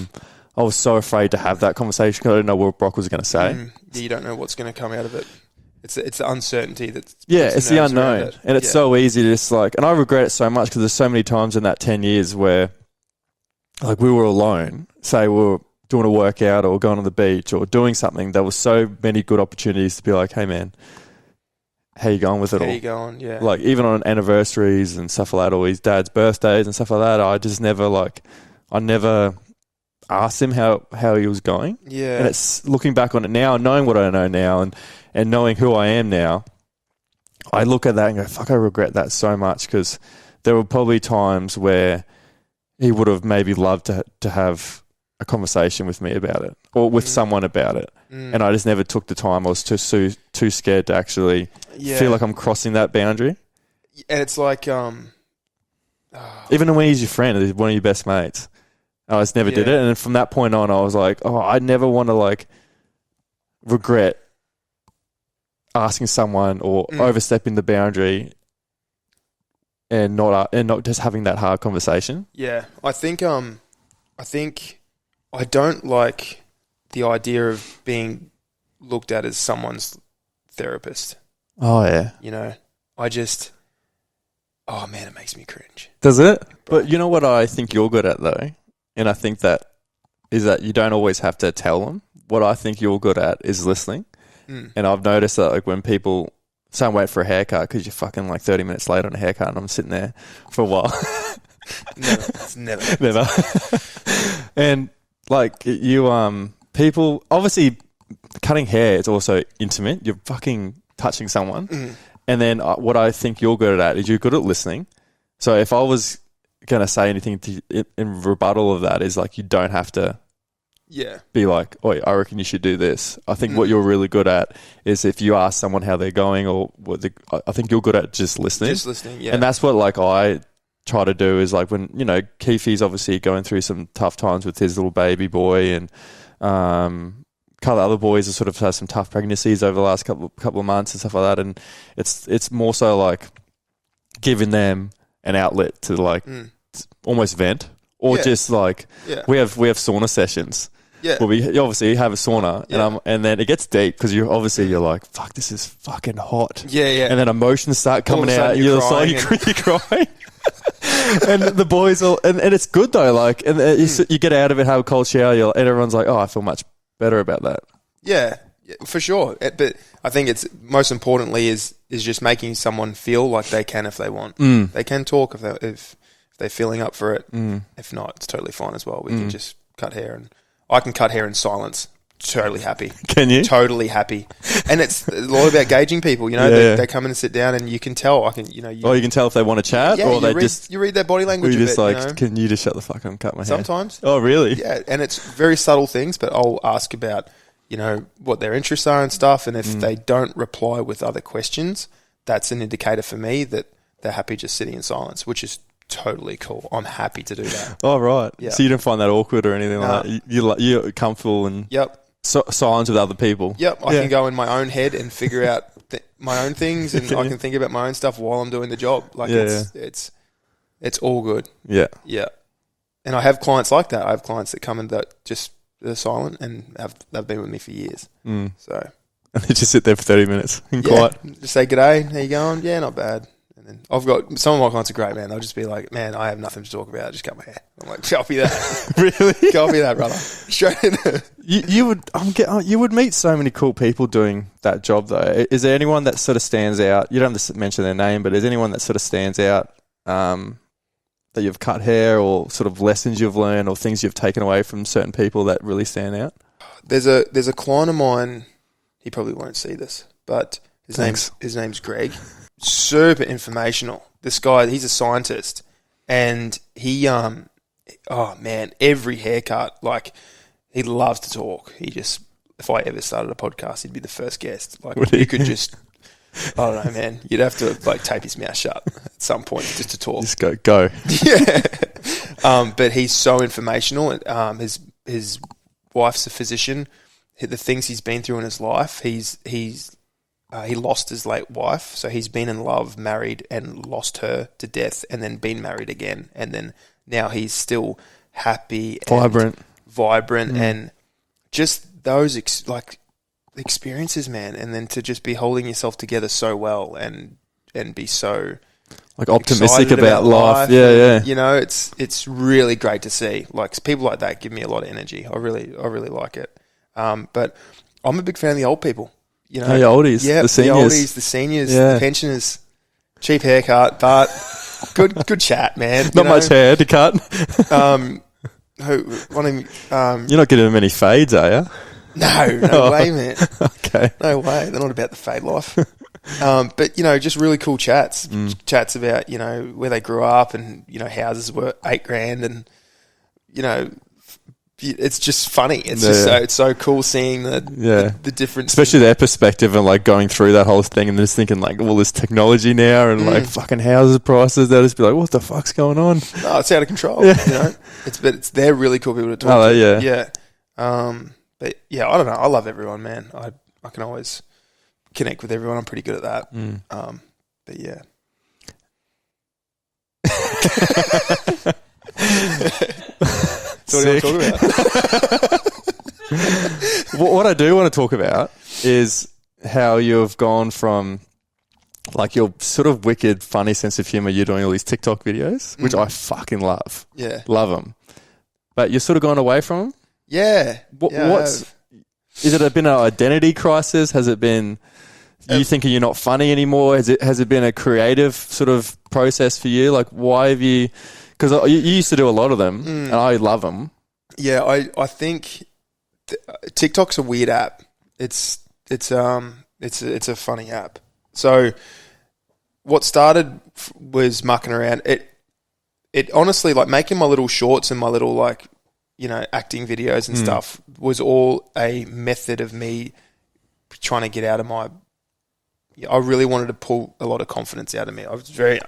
Speaker 2: was so afraid to have that conversation because I didn't know what Brock was going to say.
Speaker 3: You don't know what's going to come out of it. It's the uncertainty that's...
Speaker 2: Yeah, it's the unknown. And it's so easy to just like... And I regret it so much because there's so many times in that 10 years where like we were alone, say we were doing a workout or going on the beach or doing something. There were so many good opportunities to be like, hey man, how you going with it all?
Speaker 3: How you going, yeah.
Speaker 2: Like even on anniversaries and stuff like that, or his dad's birthdays and stuff like that, I just never I never asked him how he was going.
Speaker 3: Yeah.
Speaker 2: And it's looking back on it now, knowing what I know now and knowing who I am now, I look at that and go, fuck, I regret that so much because there were probably times where he would have maybe loved to have a conversation with me about it or with someone about it. And I just never took the time. I was too scared to actually feel like I'm crossing that boundary.
Speaker 3: And it's like...
Speaker 2: Even when he's your friend, he's one of your best mates. I just never did it. And then from that point on, I was like, I never want to regret asking someone or overstepping the boundary and not just having that hard conversation.
Speaker 3: Yeah. I think I don't like the idea of being looked at as someone's therapist.
Speaker 2: Oh yeah.
Speaker 3: Oh man, it makes me cringe.
Speaker 2: Does it? But you know what I think you're good at though? And I think that is that you don't always have to tell them. What I think you're good at is listening. And I've noticed that like when people say I'm waiting for a haircut because you're fucking like 30 minutes late on a haircut and I'm sitting there for a while. Never. And like you, people, obviously cutting hair is also intimate. You're fucking touching someone. And then what I think you're good at is you're good at listening. So if I was going to say anything in rebuttal of that is like you don't have to be like, oh, I reckon you should do this. I think what you're really good at is if you ask someone how they're going or I think you're good at just listening.
Speaker 3: Just listening, yeah.
Speaker 2: And that's what like I try to do is like when, Keefe's obviously going through some tough times with his little baby boy and a couple of other boys have sort of had some tough pregnancies over the last couple of months and stuff like that. And it's more so like giving them an outlet to like almost vent or just like we have sauna sessions. Yeah. Well, you obviously have a sauna and then it gets deep because you're like, fuck, this is fucking hot.
Speaker 3: Yeah, yeah.
Speaker 2: And then emotions start coming out. You're crying. And the boys and it's good though. Like, and you get out of it, have a cold shower, and everyone's like, oh, I feel much better about that.
Speaker 3: Yeah, for sure. But I think it's most importantly is just making someone feel like they can if they want. They can talk if they're feeling up for it. If not, it's totally fine as well. We can just cut hair and I can cut hair in silence totally happy.
Speaker 2: Can you?
Speaker 3: Totally happy. And it's a lot about gauging people, you know. They come in and sit down and you can tell. You
Speaker 2: can tell if they want to chat or
Speaker 3: you read their body language
Speaker 2: you just
Speaker 3: a bit,
Speaker 2: like,
Speaker 3: you know?
Speaker 2: can you just shut the fuck up and cut my hair?
Speaker 3: Sometimes.
Speaker 2: Oh, really?
Speaker 3: Yeah, and it's very subtle things, but I'll ask about, you know, what their interests are and stuff, and if they don't reply with other questions, that's an indicator for me that they're happy just sitting in silence, which is totally cool. I'm happy to do that.
Speaker 2: Oh, right.
Speaker 3: Yeah.
Speaker 2: So you don't find that awkward or anything like that? You're comfortable and silence with other people?
Speaker 3: Yep. I can go in my own head and figure out my own things, and I can think about my own stuff while I'm doing the job. Like it's all good. Yeah. Yeah. And I have clients like that. I have clients that come in that just they're silent and they've been with me for years. So
Speaker 2: and they just sit there for 30 minutes and quiet.
Speaker 3: Just say, "G'day, how you going?" Yeah, not bad. And then I've got some of my clients are great, man. They'll just be like, "Man, I have nothing to talk about. Just cut my hair." I'm like, "Copy that."
Speaker 2: Really?
Speaker 3: Copy that, brother. Straight in.
Speaker 2: You would meet so many cool people doing that job, though. Is there anyone that sort of stands out? You don't have to mention their name, but is anyone that sort of stands out that you've cut hair, or sort of lessons you've learned, or things you've taken away from certain people that really stand out?
Speaker 3: There's a client of mine. He probably won't see this, but his name's Greg. Super informational. This guy, he's a scientist, and he every haircut, like, he loves to talk. He just, if I ever started a podcast, he'd be the first guest. Like, you could just, I don't know, man. You'd have to like tape his mouth shut at some point just to talk.
Speaker 2: Just go.
Speaker 3: Yeah. But he's so informational. His wife's a physician. The things he's been through in his life, he lost his late wife, so he's been in love, married, and lost her to death, and then been married again, and then now he's still happy, and vibrant, and just those experiences, man. And then to just be holding yourself together so well, and be so
Speaker 2: like optimistic about life. Yeah.
Speaker 3: You know, it's really great to see. Like, people like that give me a lot of energy. I really like it. But I'm a big fan of the old people. You know,
Speaker 2: the oldies, the seniors.
Speaker 3: The oldies, the seniors, the pensioners. Cheap haircut, but good chat, man.
Speaker 2: Not much hair to cut.
Speaker 3: You're
Speaker 2: not getting many fades, are you?
Speaker 3: No way, man.
Speaker 2: Okay.
Speaker 3: No way. They're not about the fade life. But, you know, just really cool chats. Chats about, you know, where they grew up, and, you know, houses were $8,000, and, you know, it's just funny. It's it's so cool seeing the difference,
Speaker 2: especially their perspective, and like going through that whole thing and just thinking like all this technology now, and like fucking houses prices. They'll just be like, what the fuck's going on?
Speaker 3: No, it's out of control. You know, they're really cool people to talk to. Yeah. But yeah, I don't know. I love everyone, man. I can always connect with everyone. I'm pretty good at that. But yeah. So what do you want to talk about?
Speaker 2: What I do want to talk about is how you've gone from like your sort of wicked, funny sense of humor. You're doing all these TikTok videos, which I fucking love.
Speaker 3: Yeah.
Speaker 2: Love them. But you're sort of gone away from them?
Speaker 3: Yeah.
Speaker 2: Is it been an identity crisis? Has it been you thinking you're not funny anymore? Has it been a creative sort of process for you? Like, why have you... Because you used to do a lot of them, and I love them.
Speaker 3: Yeah, I think TikTok's a weird app. It's a funny app. So what started was mucking around. It honestly, like, making my little shorts and my little, like, you know, acting videos and stuff was all a method of me trying to get out of my... I really wanted to pull a lot of confidence out of me. I was very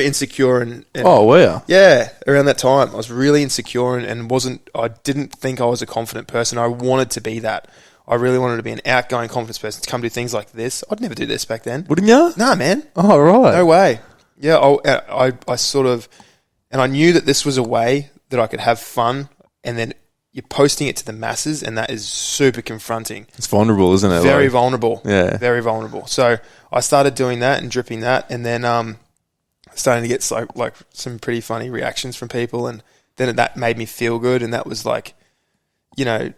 Speaker 3: insecure and
Speaker 2: oh, were you?
Speaker 3: Yeah, around that time I was really insecure and I didn't think I was a confident person. I wanted to be that. I really wanted to be an outgoing, confident person to come do things like this. I'd never do this back then.
Speaker 2: Wouldn't you?
Speaker 3: No, man.
Speaker 2: Oh, right.
Speaker 3: No way. Yeah, I sort of, and I knew that this was a way that I could have fun, and then you're posting it to the masses, and that is super confronting.
Speaker 2: It's vulnerable, isn't it?
Speaker 3: Very vulnerable.
Speaker 2: Yeah.
Speaker 3: Very vulnerable. So I started doing that and dripping that, and then starting to get like some pretty funny reactions from people, and then that made me feel good, and that was like, you know,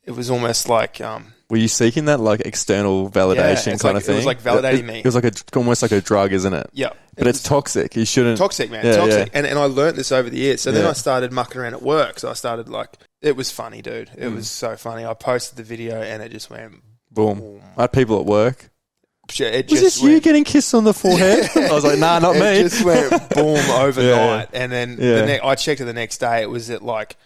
Speaker 3: it was almost like...
Speaker 2: were you seeking that, like, external validation kind of thing?
Speaker 3: It was like validating me.
Speaker 2: It was like almost like a drug, isn't it?
Speaker 3: Yeah.
Speaker 2: But it's toxic. You shouldn't...
Speaker 3: Toxic, man.
Speaker 2: Yeah,
Speaker 3: toxic.
Speaker 2: Yeah.
Speaker 3: And I learnt this over the years. So then I started mucking around at work. So I started, like, It was funny, dude. It was so funny. I posted the video and it just went
Speaker 2: boom. I had people at work.
Speaker 3: It
Speaker 2: Was this you getting kissed on the forehead? I was like, nah, not me.
Speaker 3: It just went boom overnight. And then I checked it the next day. It was at like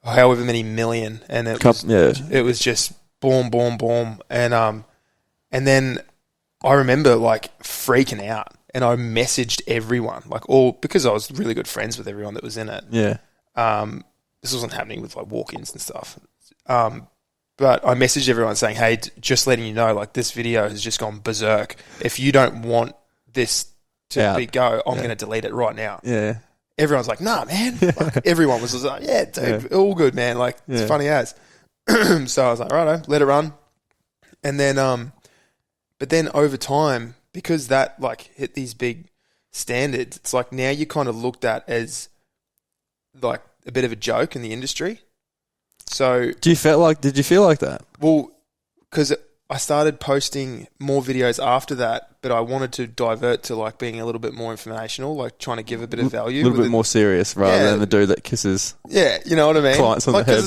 Speaker 3: however many million. And it was just boom, boom, boom. And then I remember like freaking out. And I messaged everyone, because I was really good friends with everyone that was in it.
Speaker 2: Yeah.
Speaker 3: This wasn't happening with like walk-ins and stuff. But I messaged everyone saying, hey, just letting you know, like this video has just gone berserk. If you don't want this to go, I'm going to delete it right now.
Speaker 2: Yeah.
Speaker 3: Everyone's like, nah, man. Like, everyone was just like, yeah, dude, all good, man. Like, it's funny as. So I was like, righto, let it run. And then, but then over time, because that like hit these big standards, it's like now you're kind of looked at as like a bit of a joke in the industry. So
Speaker 2: did you feel like that?
Speaker 3: Well, because I started posting more videos after that, but I wanted to divert to like being a little bit more informational, like trying to give a bit of value.
Speaker 2: A little bit more serious rather than the dude that kisses.
Speaker 3: Yeah, you know what I mean?
Speaker 2: Clients on
Speaker 3: like,
Speaker 2: the head.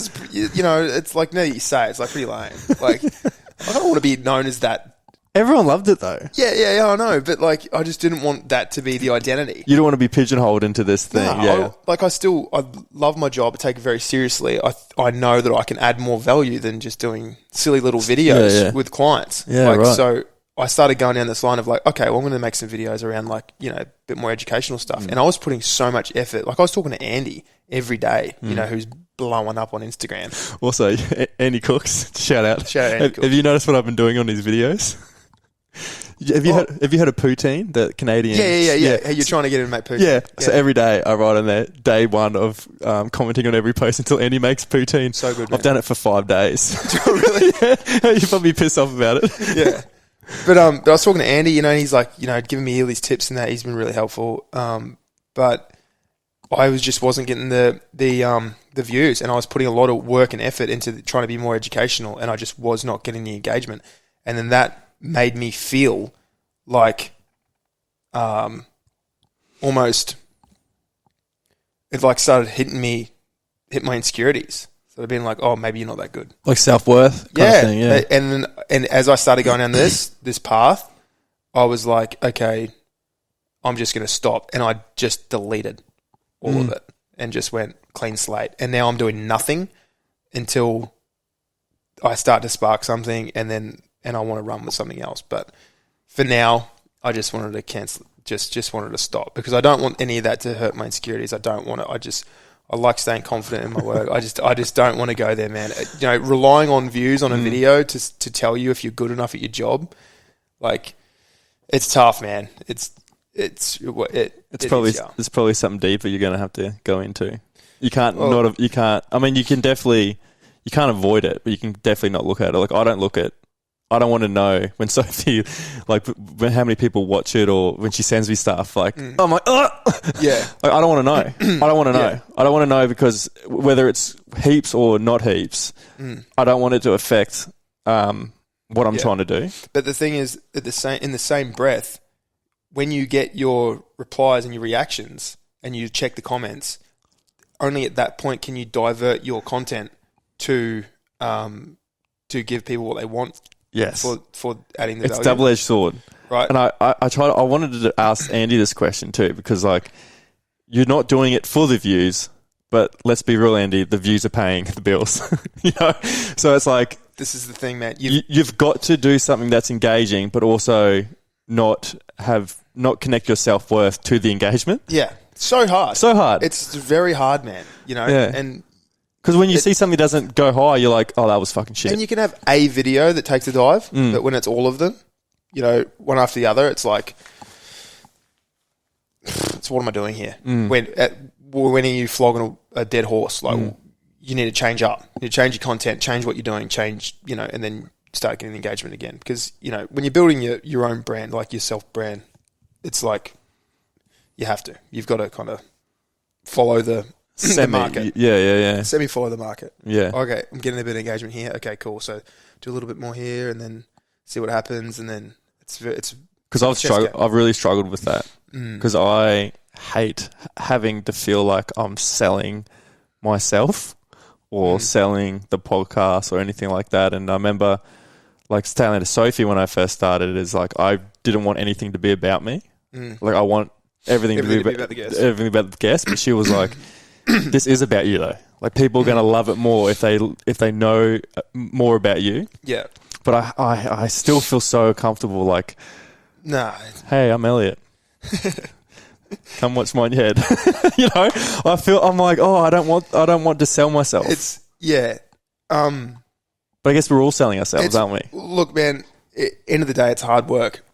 Speaker 3: It's like, no, you say it's like pretty lame. Like, I don't want to be known as that.
Speaker 2: Everyone loved it though.
Speaker 3: Yeah, I know. But like, I just didn't want that to be the identity.
Speaker 2: You don't want to be pigeonholed into this thing.
Speaker 3: No, I love my job. I take it very seriously. I know that I can add more value than just doing silly little videos with clients.
Speaker 2: Yeah, right.
Speaker 3: So I started going down this line of like, okay, well, I'm going to make some videos around like, a bit more educational stuff. And I was putting so much effort. Like I was talking to Andy every day, who's blowing up on Instagram.
Speaker 2: Also, Andy Cooks, shout out.
Speaker 3: Andy Cooks.
Speaker 2: Have you noticed what I've been doing on these videos? Have you heard of poutine, the Canadian?
Speaker 3: Yeah. Hey, you're trying to get him to make poutine.
Speaker 2: Yeah. So every day I write on there, day one of commenting on every post until Andy makes poutine.
Speaker 3: So good, man.
Speaker 2: I've done it for 5 days.
Speaker 3: Really?
Speaker 2: Yeah. You're probably pissed off about it.
Speaker 3: Yeah. But I was talking to Andy, and he's like, giving me all these tips and that. He's been really helpful. But I wasn't getting the views, and I was putting a lot of work and effort into trying to be more educational, and I just was not getting the engagement. And then that made me feel like almost it like started hit my insecurities. So I've been like, oh, maybe you're not that good.
Speaker 2: Like self-worth kind of thing, yeah.
Speaker 3: And as I started going down this path, I was like, okay, I'm just going to stop. And I just deleted all of it and just went clean slate. And now I'm doing nothing until I start to spark something and I want to run with something else. But for now, I just wanted to cancel, just wanted to stop because I don't want any of that to hurt my insecurities. I don't want to, I like staying confident in my work. I just don't want to go there, man. Relying on views on a video to tell you if you're good enough at your job, like it's tough, man. It's
Speaker 2: probably something deeper you're going to have to go into. You can't I mean, you can't avoid it, but you can definitely not look at it. Like I don't want to know when Sophie, like how many people watch it or when she sends me stuff. Like I'm like,
Speaker 3: yeah.
Speaker 2: Like, I don't want to know. I don't want to know.
Speaker 3: Yeah.
Speaker 2: I don't want to know because whether it's heaps or not heaps, I don't want it to affect what I'm trying to do.
Speaker 3: But the thing is, in the same breath, when you get your replies and your reactions and you check the comments, only at that point can you divert your content to give people what they want.
Speaker 2: Yes.
Speaker 3: For adding the value.
Speaker 2: It's a double-edged sword.
Speaker 3: Right.
Speaker 2: And I wanted to ask Andy this question too, because like you're not doing it for the views, but let's be real, Andy, the views are paying the bills. So it's like
Speaker 3: this is the thing, man.
Speaker 2: You've got to do something that's engaging, but also not connect your self-worth to the engagement.
Speaker 3: Yeah. So hard. It's very hard, man.
Speaker 2: Yeah.
Speaker 3: And
Speaker 2: because when you see something doesn't go high, you're like, oh, that was fucking shit.
Speaker 3: And you can have a video that takes a dive, but when it's all of them, one after the other, it's like, so what am I doing here? When are you flogging a dead horse? Like, you need to change up. You need to change your content, change what you're doing, and then start getting engagement again. Because, when you're building your own brand, like your self-brand, it's like you have to. You've got to kind of follow the market.
Speaker 2: Yeah.
Speaker 3: Semi-follow the market.
Speaker 2: Yeah.
Speaker 3: Okay, I'm getting a bit of engagement here. Okay, cool. So do a little bit more here and then see what happens. And then it's
Speaker 2: because I've really struggled with that because I hate having to feel like I'm selling myself or selling the podcast or anything like that. And I remember like telling to Sophie when I first started is like I didn't want anything to be about me. Like I want everything to be about the guest. Everything about the guest. But she was like, this is about you though. Like people are going to love it more if they know more about you.
Speaker 3: Yeah.
Speaker 2: But I still feel so comfortable. Like,
Speaker 3: nah.
Speaker 2: Hey, I'm Elliot. Come watch my head. You know, I'm like, oh, I don't want to sell myself.
Speaker 3: It's
Speaker 2: but I guess we're all selling ourselves, aren't we?
Speaker 3: Look, man. End of the day, it's hard work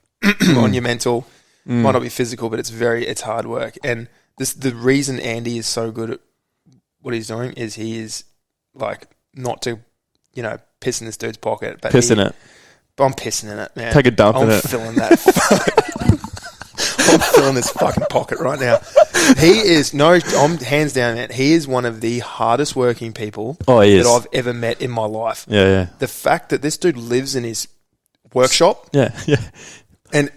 Speaker 3: on your mental. Might not be physical, but it's hard work. And the reason Andy is so good at what he's doing is he is like not to, piss in this dude's pocket, but
Speaker 2: pissing it.
Speaker 3: But I'm pissing in it, man.
Speaker 2: Take a dump in it.
Speaker 3: I'm filling that. I'm filling this fucking pocket right now. I'm hands down, man. He is one of the hardest working people that I've ever met in my life.
Speaker 2: Yeah, yeah.
Speaker 3: The fact that this dude lives in his workshop.
Speaker 2: Yeah, yeah.
Speaker 3: And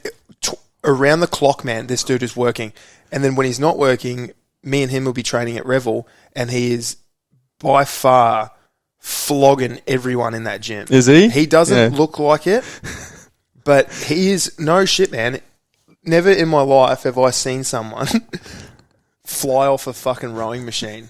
Speaker 3: around the clock, man, this dude is working. And then when he's not working, me and him will be training at Revel, and he is by far flogging everyone in that gym.
Speaker 2: Is he?
Speaker 3: He doesn't look like it, but he is no shit, man. Never in my life have I seen someone fly off a fucking rowing machine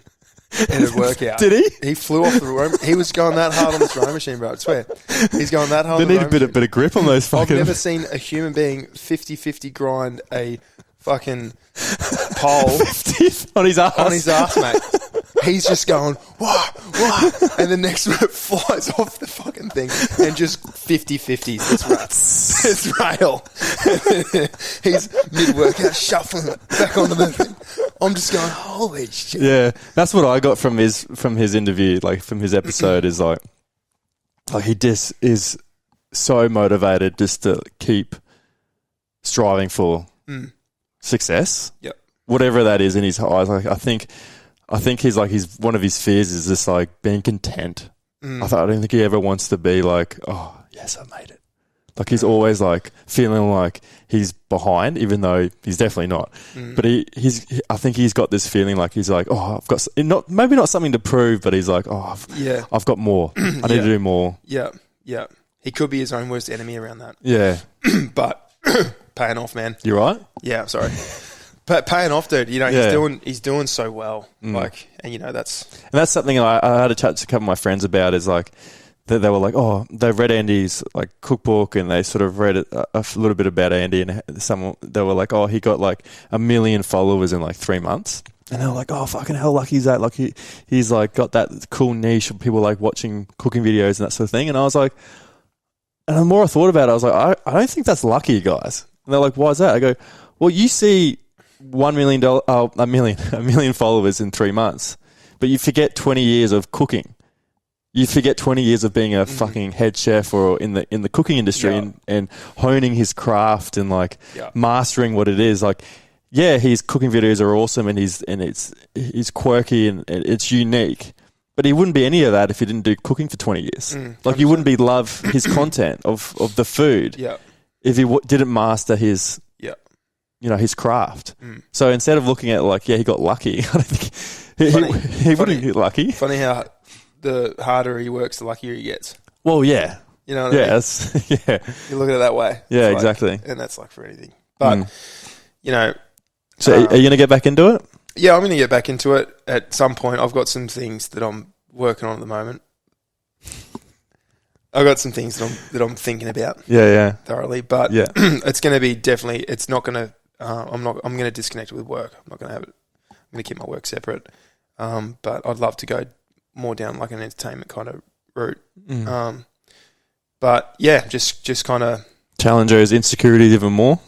Speaker 3: in a workout.
Speaker 2: Did he?
Speaker 3: He flew off the rowing. He was going that hard on this rowing machine, bro. I swear. He's going that hard.
Speaker 2: They need a bit of grip on those fucking.
Speaker 3: I've never seen a human being 50-50 grind a fucking pole
Speaker 2: on his ass.
Speaker 3: On his ass, mate. He's just going, wah, wah, and the next one flies off the fucking thing and just 50-50s. It's rail. He's mid-workout shuffling it back onto the thing. I'm just going, holy shit.
Speaker 2: Yeah, that's what I got from his interview, like from his episode, is like he just is so motivated just to keep striving for success.
Speaker 3: Yep.
Speaker 2: Whatever that is in his eyes. Like I think he's one of his fears is just like being content. I don't think he ever wants to be like, oh yes, I made it. Like he's always like feeling like he's behind, even though he's definitely not. But I think he's got this feeling like he's like, oh, I've got maybe not something to prove, but he's like, oh, I've got more. I need to do more.
Speaker 3: Yeah, yeah. He could be his own worst enemy around that.
Speaker 2: Yeah,
Speaker 3: but paying off, man.
Speaker 2: You right?
Speaker 3: Yeah, I'm sorry. But paying off, dude. He's doing so well. Like, and that's
Speaker 2: something I had a chat to a couple of my friends about. Is like they were like, oh, they've read Andy's like cookbook, and they sort of read a little bit about Andy, and they were like, oh, he got like 1 million followers in like 3 months, and they were like, oh, fucking hell, lucky is that? Like he's like got that cool niche of people like watching cooking videos and that sort of thing. And I was like, and the more I thought about it, I was like, I don't think that's lucky, guys. And they're like, why is that? I go, well, you see $1 million, a million followers in 3 months, but you forget 20 years of cooking. You forget 20 years of being a fucking head chef or in the cooking industry and honing his craft and like mastering what it is. Like, yeah, his cooking videos are awesome and he's quirky and it's unique, but he wouldn't be any of that if he didn't do cooking for 20 years. Like, you wouldn't love his content of the food if he didn't master his his craft. So instead of looking at like, he got lucky, I don't think he wouldn't get lucky.
Speaker 3: Funny how the harder he works, the luckier he gets.
Speaker 2: Well, yeah.
Speaker 3: You know what I mean?
Speaker 2: Yeah.
Speaker 3: You look at it that way.
Speaker 2: Yeah, exactly.
Speaker 3: And that's like for anything. But,
Speaker 2: So are you going to get back into it?
Speaker 3: Yeah, I'm going to get back into it at some point. I've got some things that I'm working on at the moment. I've got some things that I'm thinking about.
Speaker 2: Yeah.
Speaker 3: Thoroughly. But it's going to be definitely, it's not going to, I'm going to disconnect with work. I'm not going to have it. I'm going to keep my work separate. But I'd love to go more down like an entertainment kind of route. But yeah, just kind of
Speaker 2: challenge those insecurities even more.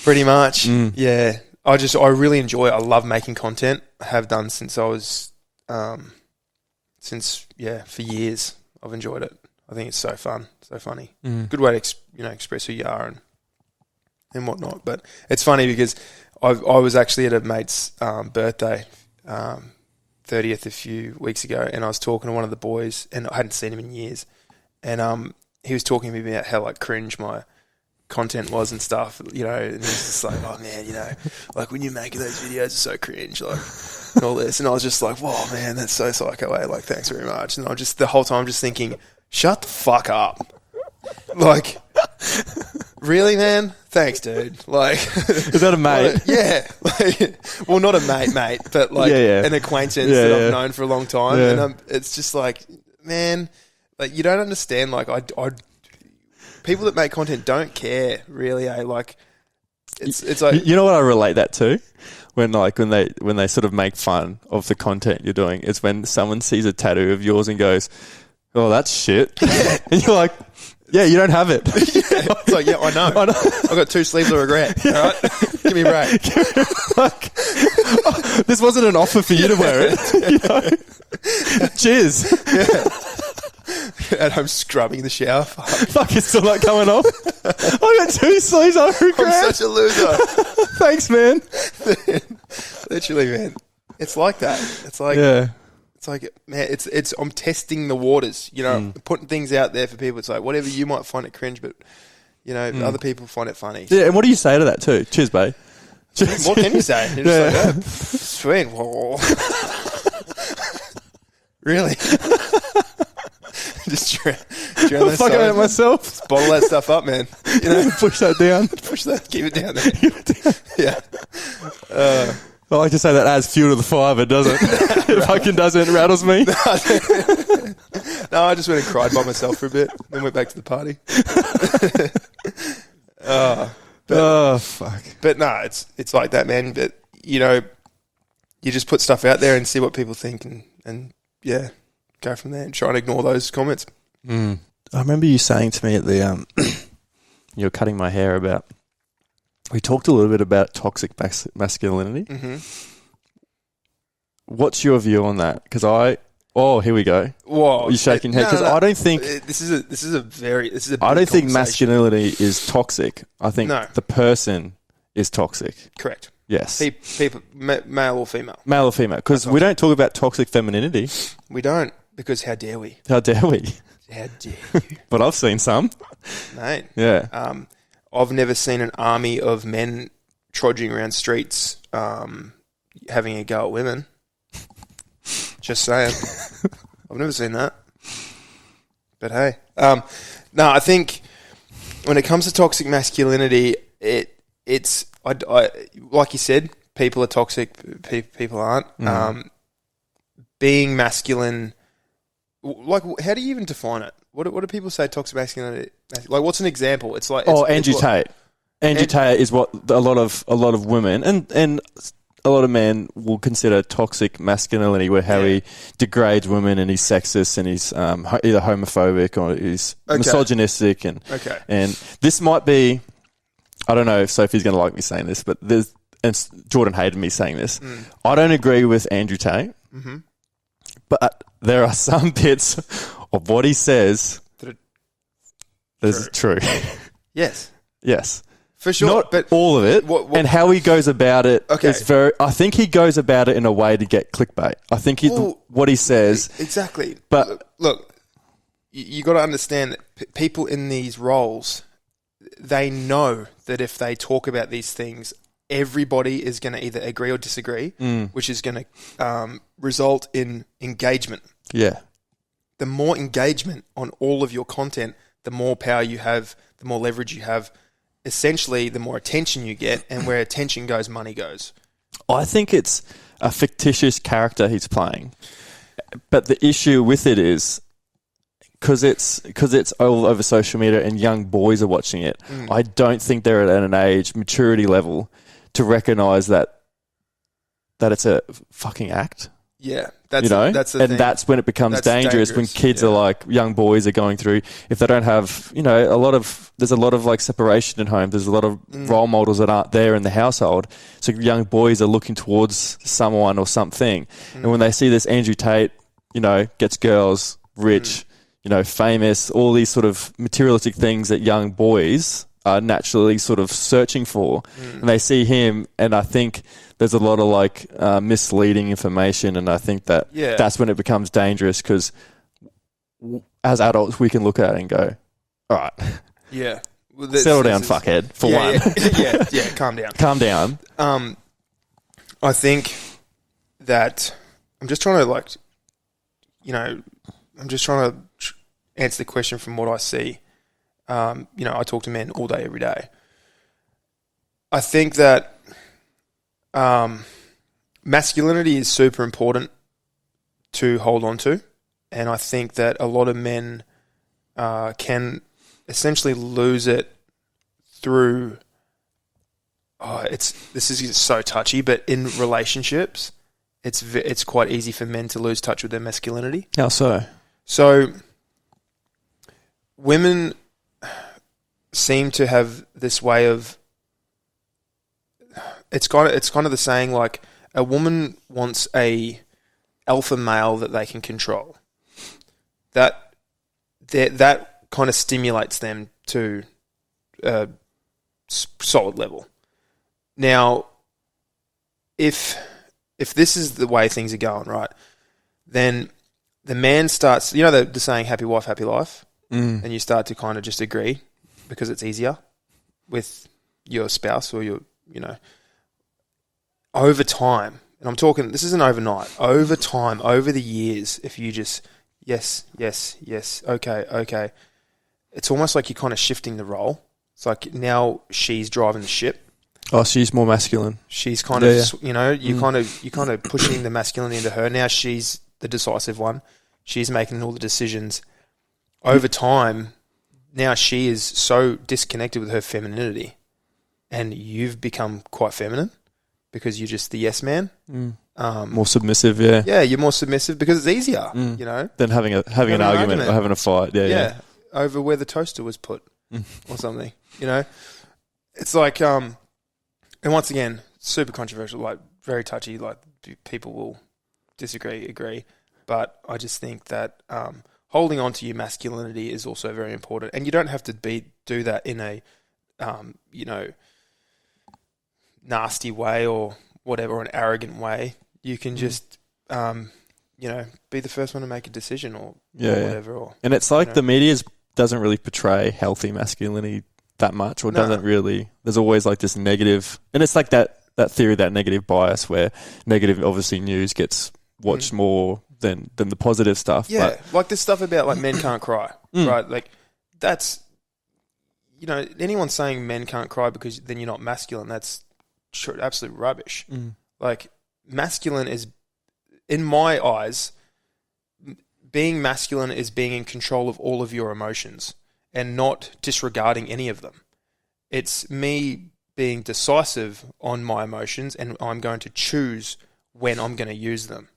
Speaker 3: Pretty much. Yeah. I really enjoy it. I love making content. I have done since I was, for years. I've enjoyed it. I think it's so fun, so funny. Good way to express who you are and whatnot. But it's funny because I was actually at a mate's birthday, 30th a few weeks ago, and I was talking to one of the boys, and I hadn't seen him in years, and he was talking to me about how like cringe my content was and stuff, and he was just like, oh man, like when you make those videos, it's so cringe, like and all this. And I was just like, whoa, man, that's so psycho, eh? Like, thanks very much. And I was just, the whole time, just thinking, shut the fuck up. Like, really, man? Thanks, dude. Like,
Speaker 2: is that a mate?
Speaker 3: Yeah. Like, well, not a mate, but like an acquaintance that I've known for a long time.
Speaker 2: Yeah.
Speaker 3: And it's just like, man, like, you don't understand. Like, I people that make content don't care, really, eh? Like, it's like,
Speaker 2: you know what I relate that to? When they sort of make fun of the content you're doing, is when someone sees a tattoo of yours and goes, "Oh, that's shit," and you're like, "Yeah, you don't have it."
Speaker 3: It's like, yeah, I know. I've got 2 sleeves of regret. All right, give me a break.
Speaker 2: Like, this wasn't an offer for you to wear it. You know? Cheers.
Speaker 3: Yeah. At home scrubbing the shower.
Speaker 2: Fuck, it's still not coming off. I got 2 sleeves of regret.
Speaker 3: I'm such a loser.
Speaker 2: Thanks, man.
Speaker 3: Literally, man. It's like that. It's like, it's like, man, it's. I'm testing the waters. You know, putting things out there for people. It's like, whatever you might find it cringe, but you know, other people find it funny.
Speaker 2: Yeah, and what do you say to that too? Cheers, babe.
Speaker 3: What can you say? You're just like, oh, sweet. Really? Just drown that
Speaker 2: fucking at myself.
Speaker 3: Just bottle that stuff up, man. You know,
Speaker 2: push that down.
Speaker 3: Push that. Keep it down there. Yeah.
Speaker 2: I like to say that adds fuel to the fire, but doesn't. It fucking doesn't. It rattles me.
Speaker 3: No, I just went and cried by myself for a bit, then went back to the party.
Speaker 2: Fuck.
Speaker 3: But no, it's like that, man. But you know, you just put stuff out there and see what people think, and yeah, go from there and try and ignore those comments.
Speaker 2: I remember you saying to me at the you were cutting my hair about. We talked a little bit about toxic masculinity. Mm-hmm. What's your view on that? Because here we go.
Speaker 3: Whoa,
Speaker 2: you're shaking head because I don't think
Speaker 3: this is a big
Speaker 2: I don't think masculinity is toxic. I think the person is toxic.
Speaker 3: Correct.
Speaker 2: Yes.
Speaker 3: People, male or female.
Speaker 2: Male or female. Because we don't talk about toxic femininity.
Speaker 3: We don't, because how dare we?
Speaker 2: How dare we?
Speaker 3: How dare you?
Speaker 2: But I've seen some.
Speaker 3: Mate.
Speaker 2: Yeah.
Speaker 3: I've never seen an army of men trudging around streets having a go at women. Just saying. I've never seen that. But hey. No, I think when it comes to toxic masculinity, it's like you said, people are toxic, people aren't. Being masculine, like, how do you even define it? What do people say toxic masculinity? Like, what's an example? It's like
Speaker 2: Andrew Tate. Andrew Tate is what a lot of women and a lot of men will consider toxic masculinity, where how he degrades women and he's sexist and he's either homophobic or he's misogynistic and this might be. I don't know if Sophie's going to like me saying this, but Jordan hated me saying this. I don't agree with Andrew Tate, but there are some bits of what he says that is true.
Speaker 3: Yes.
Speaker 2: Yes.
Speaker 3: For sure.
Speaker 2: Not
Speaker 3: but
Speaker 2: all of it. And how he goes about it is very... I think he goes about it in a way to get clickbait. I think what he says...
Speaker 3: Exactly.
Speaker 2: But
Speaker 3: look, you got to understand that people in these roles, they know that if they talk about these things, everybody is going to either agree or disagree, which is going to result in engagement.
Speaker 2: Yeah.
Speaker 3: The more engagement on all of your content, the more power you have, the more leverage you have. Essentially, the more attention you get, and where attention goes, money goes.
Speaker 2: I think it's a fictitious character he's playing. But the issue with it is, because it's all over social media and young boys are watching it, I don't think they're at an age, maturity level, to recognise that it's a fucking act.
Speaker 3: Yeah,
Speaker 2: that's the thing. That's when it becomes dangerous. When kids are like, young boys are going through, if they don't have, there's a lot of like separation at home. There's a lot of role models that aren't there in the household. So young boys are looking towards someone or something. And when they see this Andrew Tate, gets girls, rich, famous, all these sort of materialistic things that young boys are naturally sort of searching for. And they see him, and I think there's a lot of like misleading information, and I think that that's when it becomes dangerous, because as adults we can look at it and go, all right, settle down, fuckhead, for one.
Speaker 3: Calm down.
Speaker 2: Calm down.
Speaker 3: I think that I'm just trying to answer the question from what I see. I talk to men all day, every day. I think that masculinity is super important to hold on to, and I think that a lot of men can essentially lose it through. This is so touchy, but in relationships, it's quite easy for men to lose touch with their masculinity.
Speaker 2: How so?
Speaker 3: So, women seem to have this way of. It's kind of the saying, like, a woman wants a alpha male that they can control. That kind of stimulates them to a solid level. Now, if this is the way things are going, right, then the man starts, the saying, happy wife, happy life, and you start to kind of just agree because it's easier with your spouse or your, over time, and I'm talking, this isn't overnight, over time, over the years, if you just, yes, okay, it's almost like you're kind of shifting the role. It's like now she's driving the ship.
Speaker 2: Oh, she's more masculine.
Speaker 3: She's kind of, you're kind of pushing the masculinity into her. Now she's the decisive one. She's making all the decisions. Over time, now she is so disconnected with her femininity, and you've become quite feminine because you're just the yes man.
Speaker 2: More submissive, yeah.
Speaker 3: Yeah, you're more submissive because it's easier,
Speaker 2: than having an argument or having a fight. Yeah.
Speaker 3: Over where the toaster was put or something. It's like, and once again, super controversial, like very touchy. Like people will disagree, agree, but I just think that holding on to your masculinity is also very important, and you don't have to do that in a nasty way or whatever, or an arrogant way. You can just be the first one to make a decision or whatever. Or,
Speaker 2: and it's like the media doesn't really portray healthy masculinity that much, or doesn't really. There's always like this negative, and it's like that theory, that negative bias, where negative obviously news gets watched more than the positive stuff.
Speaker 3: Yeah,
Speaker 2: but,
Speaker 3: like this stuff about like men can't cry, right? Like that's anyone saying men can't cry because then you're not masculine. That's absolute rubbish. Like masculine is, in my eyes, being masculine is being in control of all of your emotions and not disregarding any of them. It's me being decisive on my emotions, and I'm going to choose when I'm going to use them.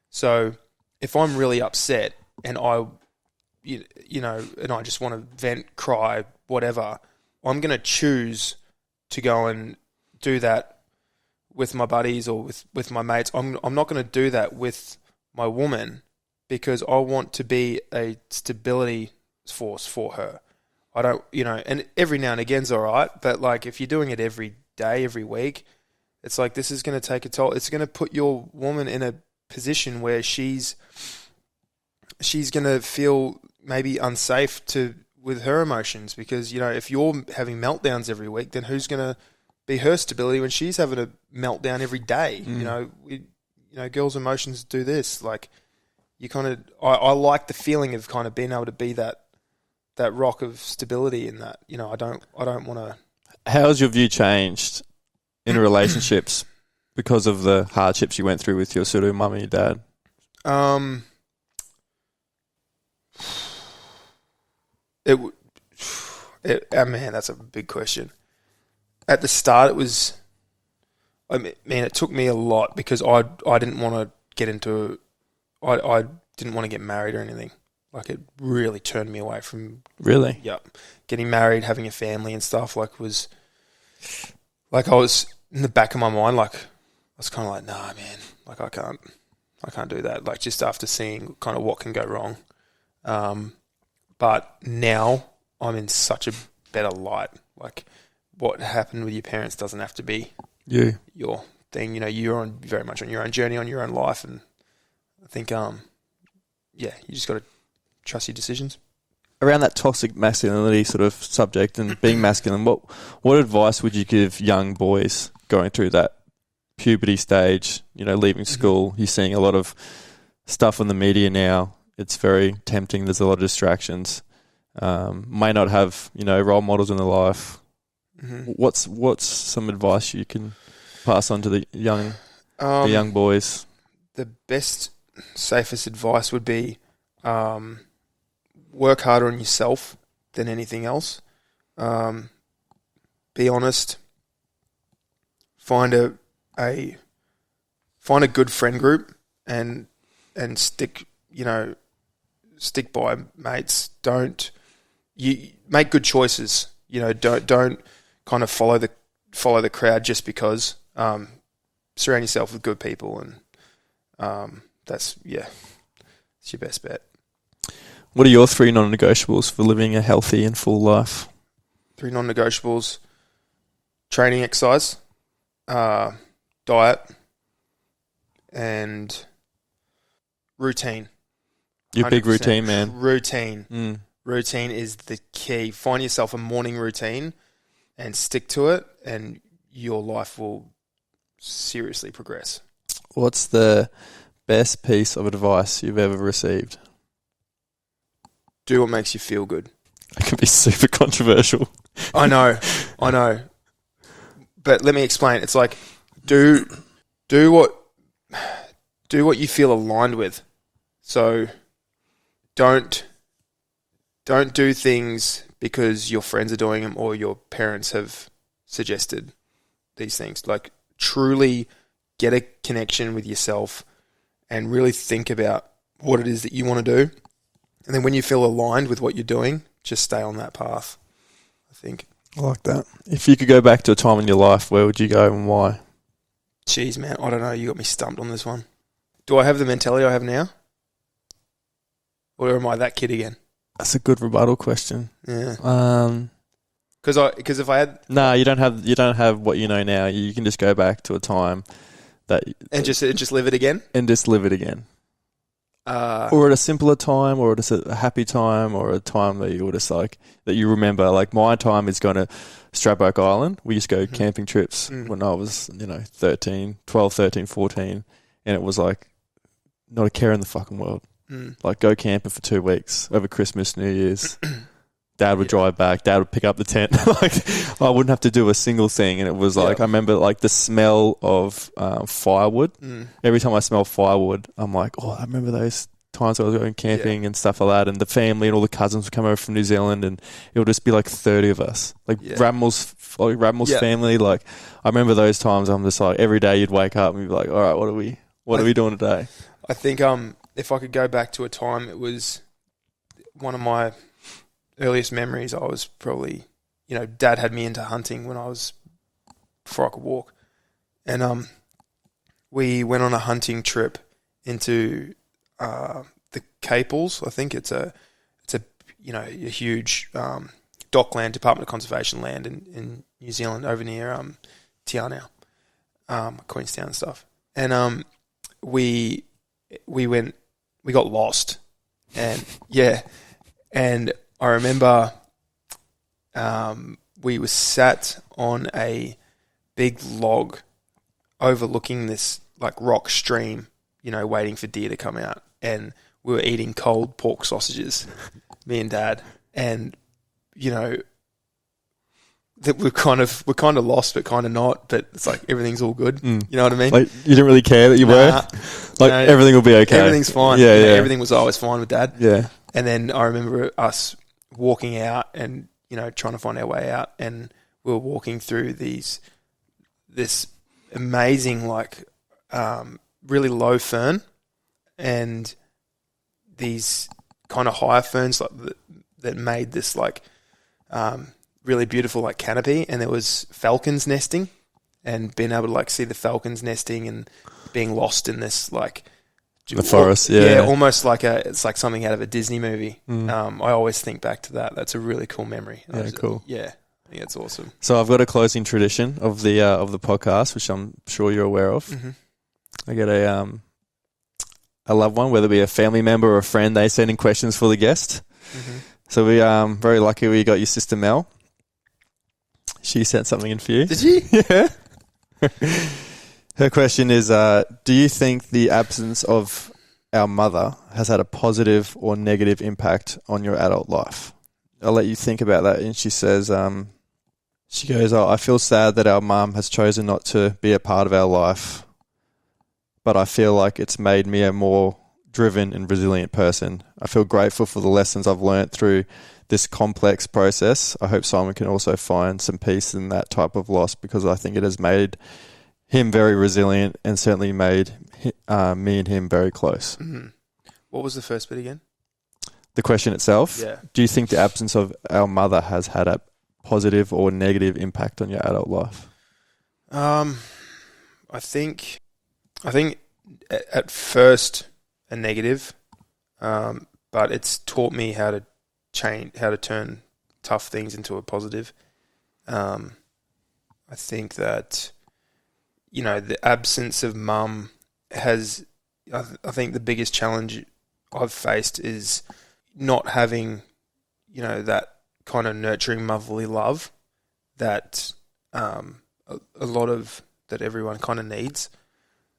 Speaker 3: So if I'm really upset and I just want to vent, cry, whatever, I'm going to choose to go and do that with my buddies or with my mates. I'm not going to do that with my woman because I want to be a stability force for her. I don't, and every now and again's all right, but like if you're doing it every day, every week, it's like this is going to take a toll. It's going to put your woman in a position where she's going to feel maybe unsafe with her emotions because, if you're having meltdowns every week, then who's going to be her stability when she's having a meltdown every day? Girls' emotions do this. Like you kind of, I like the feeling of kind of being able to be that rock of stability in that. I don't want to.
Speaker 2: How's your view changed in relationships because of the hardships you went through with your sort of mum and your dad?
Speaker 3: Man, that's a big question. At the start, it was. It took me a lot because I didn't want to get into. I didn't want to get married or anything. Like it really turned me away from.
Speaker 2: Really?
Speaker 3: Yeah, getting married, having a family and stuff. Like was. Like I was in the back of my mind. Like I was kind of like, nah, man. Like I can't do that. Like just after seeing kind of what can go wrong. But now I'm in such a better light. Like what happened with your parents doesn't have to be your thing. You're very much on your own journey, on your own life, and I think, you just got to trust your decisions.
Speaker 2: Around that toxic masculinity sort of subject and being masculine, what advice would you give young boys going through that puberty stage, leaving school, you're seeing a lot of stuff on the media now. It's very tempting. There's a lot of distractions. May not have, role models in their life.
Speaker 3: Mm-hmm.
Speaker 2: What's some advice you can pass on to the young boys?
Speaker 3: The best, safest advice would be work harder on yourself than anything else. Be honest. Find a good friend group and stick by mates. Don't you make good choices. Don't kind of follow the crowd just because. Surround yourself with good people, and it's your best bet.
Speaker 2: What are your 3 non-negotiables for living a healthy and full life?
Speaker 3: 3 non-negotiables: training, exercise, diet, and routine.
Speaker 2: You're a big routine man.
Speaker 3: Routine. Routine is the key. Find yourself a morning routine and stick to it, and your life will seriously progress.
Speaker 2: What's the best piece of advice you've ever received?
Speaker 3: Do what makes you feel good.
Speaker 2: It can be super controversial.
Speaker 3: I know. But let me explain. It's like do what you feel aligned with. So don't do things because your friends are doing them or your parents have suggested these things. Like, truly get a connection with yourself and really think about what it is that you want to do. And then when you feel aligned with what you're doing, just stay on that path, I think.
Speaker 2: I like that. If you could go back to a time in your life, where would you go and why?
Speaker 3: Jeez, man, I don't know. You got me stumped on this one. Do I have the mentality I have now? Or am I that kid again?
Speaker 2: That's a good rebuttal question.
Speaker 3: Yeah. Because if I had
Speaker 2: you don't have what you know now. You can just go back to a time and
Speaker 3: just live it again,
Speaker 2: or at a simpler time, or at a happy time, or a time that you would just that you remember. Like, my time is going to Stradbroke Island. We used to go camping trips when I was 12, 13, 14, and it was like not a care in the fucking world. Like, go camping for 2 weeks over Christmas, New Year's. Dad would drive back. Dad would pick up the tent. Like, I wouldn't have to do a single thing. And it was like, I remember like the smell of firewood. Every time I smell firewood, I'm like, I remember those times I was going camping and stuff like that. And the family and all the cousins would come over from New Zealand, and it would just be like 30 of us. Like Rammel's family. Like, I remember those times. I'm just like, every day you'd wake up and you'd be like, all right, what are we doing today?
Speaker 3: I think if I could go back to a time, it was one of my earliest memories. I was probably, Dad had me into hunting before I could walk. And we went on a hunting trip into the Caples. I think it's a huge dockland, Department of Conservation land in New Zealand, over near Te Anau, Queenstown and stuff. And we got lost. And and I remember we were sat on a big log overlooking this like rock stream, waiting for deer to come out. And we were eating cold pork sausages, me and Dad. And, that we're kind of lost, but kind of not. But it's like everything's all good. You know what I mean?
Speaker 2: Like, you didn't really care that you were? Like, everything will be okay.
Speaker 3: Everything's fine.
Speaker 2: Yeah,
Speaker 3: Everything was always fine with Dad.
Speaker 2: Yeah.
Speaker 3: And then I remember us walking out and, trying to find our way out. And we were walking through this amazing, really low fern and these kind of higher ferns that made this really beautiful canopy. And there was falcons nesting, and being able to see the falcons nesting and being lost in this
Speaker 2: the forest,
Speaker 3: almost it's like something out of a Disney movie. I always think back to that. That's a really cool memory.
Speaker 2: Cool.
Speaker 3: Yeah, I think it's awesome.
Speaker 2: So I've got a closing tradition of the podcast, which I'm sure you're aware of. I get a loved one, whether it be a family member or a friend. They send in questions for the guest. So we very lucky we got your sister Mel. She sent something in for you.
Speaker 3: Did she?
Speaker 2: Yeah. Her question is, do you think the absence of our mother has had a positive or negative impact on your adult life? I'll let you think about that. And she says, she goes, I feel sad that our mum has chosen not to be a part of our life, but I feel like it's made me a more driven and resilient person. I feel grateful for the lessons I've learnt through this complex process. I hope Simon can also find some peace in that type of loss, because I think it has made him very resilient and certainly made me and him very close.
Speaker 3: Mm-hmm. What was the first bit again?
Speaker 2: The question itself?
Speaker 3: Yeah.
Speaker 2: Do you think the absence of our mother has had a positive or negative impact on your adult life?
Speaker 3: I think at first a negative, but it's taught me how to turn tough things into a positive. I think that, the absence of mum has, I think the biggest challenge I've faced is not having, that kind of nurturing motherly love that that everyone kind of needs.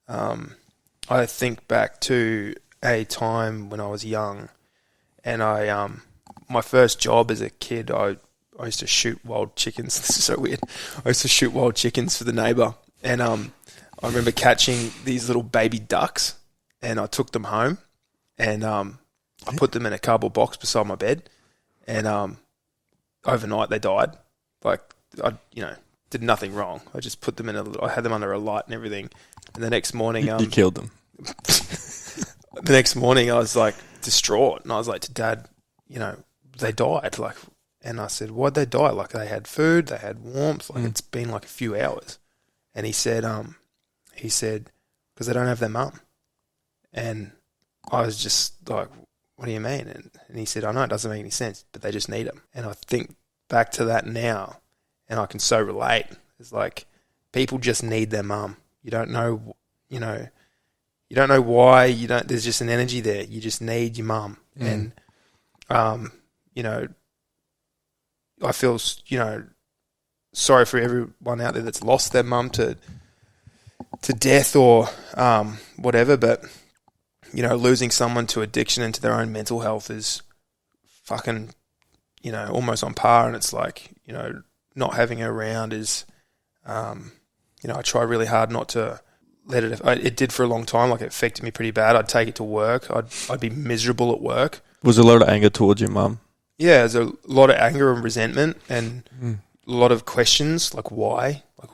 Speaker 3: I think back to a time when I was young, and my first job as a kid, I used to shoot wild chickens. This is so weird. I used to shoot wild chickens for the neighbour, and I remember catching these little baby ducks, and I took them home, and I put them in a cardboard box beside my bed, and overnight they died. Like, I did nothing wrong. I just put them I had them under a light and everything, and the next morning
Speaker 2: you killed them.
Speaker 3: The next morning I was like distraught, and I was like to Dad, they died. Like, and I said, why'd they die? Like, they had food, they had warmth. Like, it's been like a few hours. And he said, because they don't have their mum. And I was just like, what do you mean? And he said, I know it doesn't make any sense, but they just need them. And I think back to that now, and I can so relate. It's like, people just need their mum. You don't know, you don't know why. There's just an energy there. You just need your mum. And, I feel, sorry for everyone out there that's lost their mum to death or whatever, but, losing someone to addiction and to their own mental health is fucking, almost on par. And it's like, not having her around is, I try really hard not to let it. It did for a long time. Like, it affected me pretty bad. I'd take it to work. I'd be miserable at work.
Speaker 2: Was there a lot of anger towards your mum?
Speaker 3: Yeah, there's a lot of anger and resentment, and a lot of questions like why, like,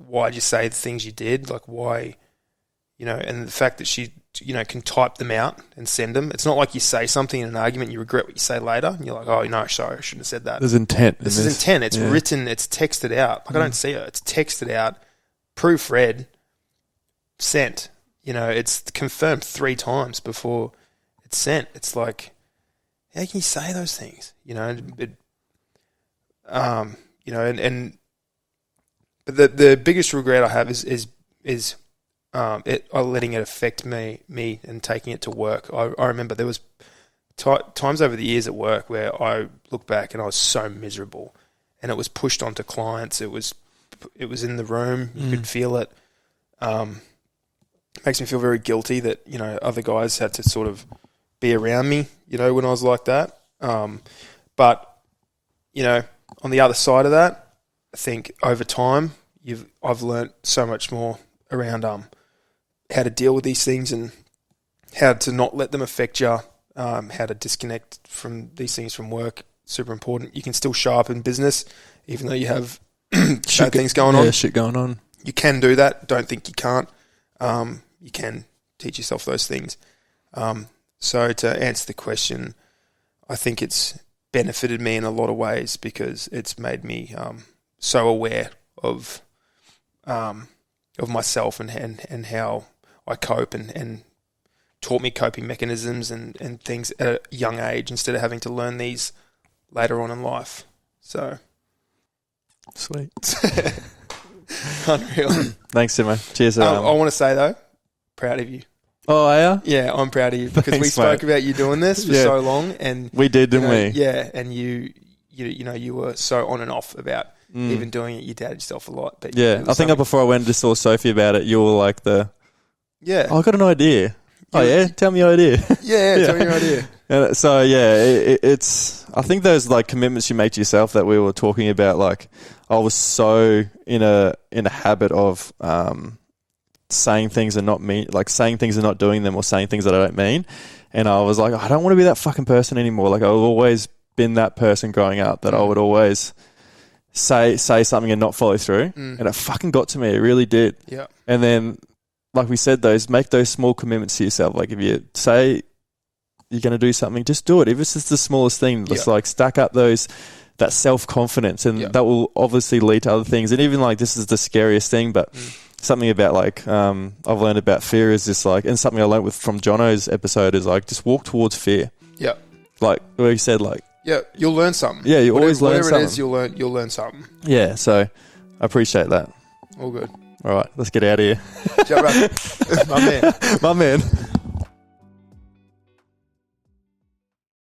Speaker 3: why'd you say the things you did? Like, why, and the fact that she, can type them out and send them. It's not like you say something in an argument, you regret what you say later, and you're like, oh, no, sorry, I shouldn't have said that.
Speaker 2: There's intent.
Speaker 3: This is intent. It's written, it's texted out. Like, I don't see it. It's texted out, proofread, sent. It's confirmed 3 times before it's sent. It's like, how can you say those things? But the biggest regret I have is letting it affect me and taking it to work. I remember there was times over the years at work where I look back and I was so miserable, and it was pushed onto clients. It was in the room. You could feel it. Makes me feel very guilty that, other guys had to sort of be around me, when I was like that. But, on the other side of that, I think over time I've learnt so much more around how to deal with these things and how to not let them affect you, how to disconnect from these things from work. Super important. You can still show up in business even though you have bad things going on.
Speaker 2: Yeah, shit going on.
Speaker 3: You can do that. Don't think you can't. You can teach yourself those things. So to answer the question, I think it's benefited me in a lot of ways because it's made me so aware of myself and how I cope and taught me coping mechanisms and things at a young age instead of having to learn these later on in life. So
Speaker 2: sweet.
Speaker 3: Unreal.
Speaker 2: Thanks, Timo. Cheers.
Speaker 3: I want to say though, proud of you.
Speaker 2: Oh, are you?
Speaker 3: Yeah, I'm proud of you because
Speaker 2: Thanks,
Speaker 3: we spoke
Speaker 2: mate.
Speaker 3: about you doing this for so long, and
Speaker 2: we did, didn't we?
Speaker 3: Yeah, and you were so on and off about even doing it, you doubted yourself a lot. But
Speaker 2: yeah, I think before I went and just saw Sophie about it, you were like oh, I got an idea. Oh yeah, tell me your idea.
Speaker 3: Yeah, tell me your idea.
Speaker 2: And so yeah, it's. I think those like commitments you make to yourself that we were talking about. Like, I was so in a habit of saying things and not mean, like saying things and not doing them, or saying things that I don't mean. And I was like, I don't want to be that fucking person anymore. Like, I've always been that person growing up that I would always say something and not follow through. And it fucking got to me. It really did.
Speaker 3: Yeah.
Speaker 2: And then, like we said, make those small commitments to yourself. Like, if you say you're going to do something, just do it. If it's just the smallest thing, just like stack up that self-confidence, and that will obviously lead to other things. And even like, this is the scariest thing, but something about like, I've learned about fear is just like, and something I learned from Jono's episode is like, just walk towards fear. Yeah. Like where he said, like,
Speaker 3: yeah, you'll learn something.
Speaker 2: Yeah, you always learn something.
Speaker 3: Whatever it is, you'll learn something.
Speaker 2: Yeah, so I appreciate that.
Speaker 3: All good.
Speaker 2: All right, let's get out of here.
Speaker 3: My man.
Speaker 2: My man.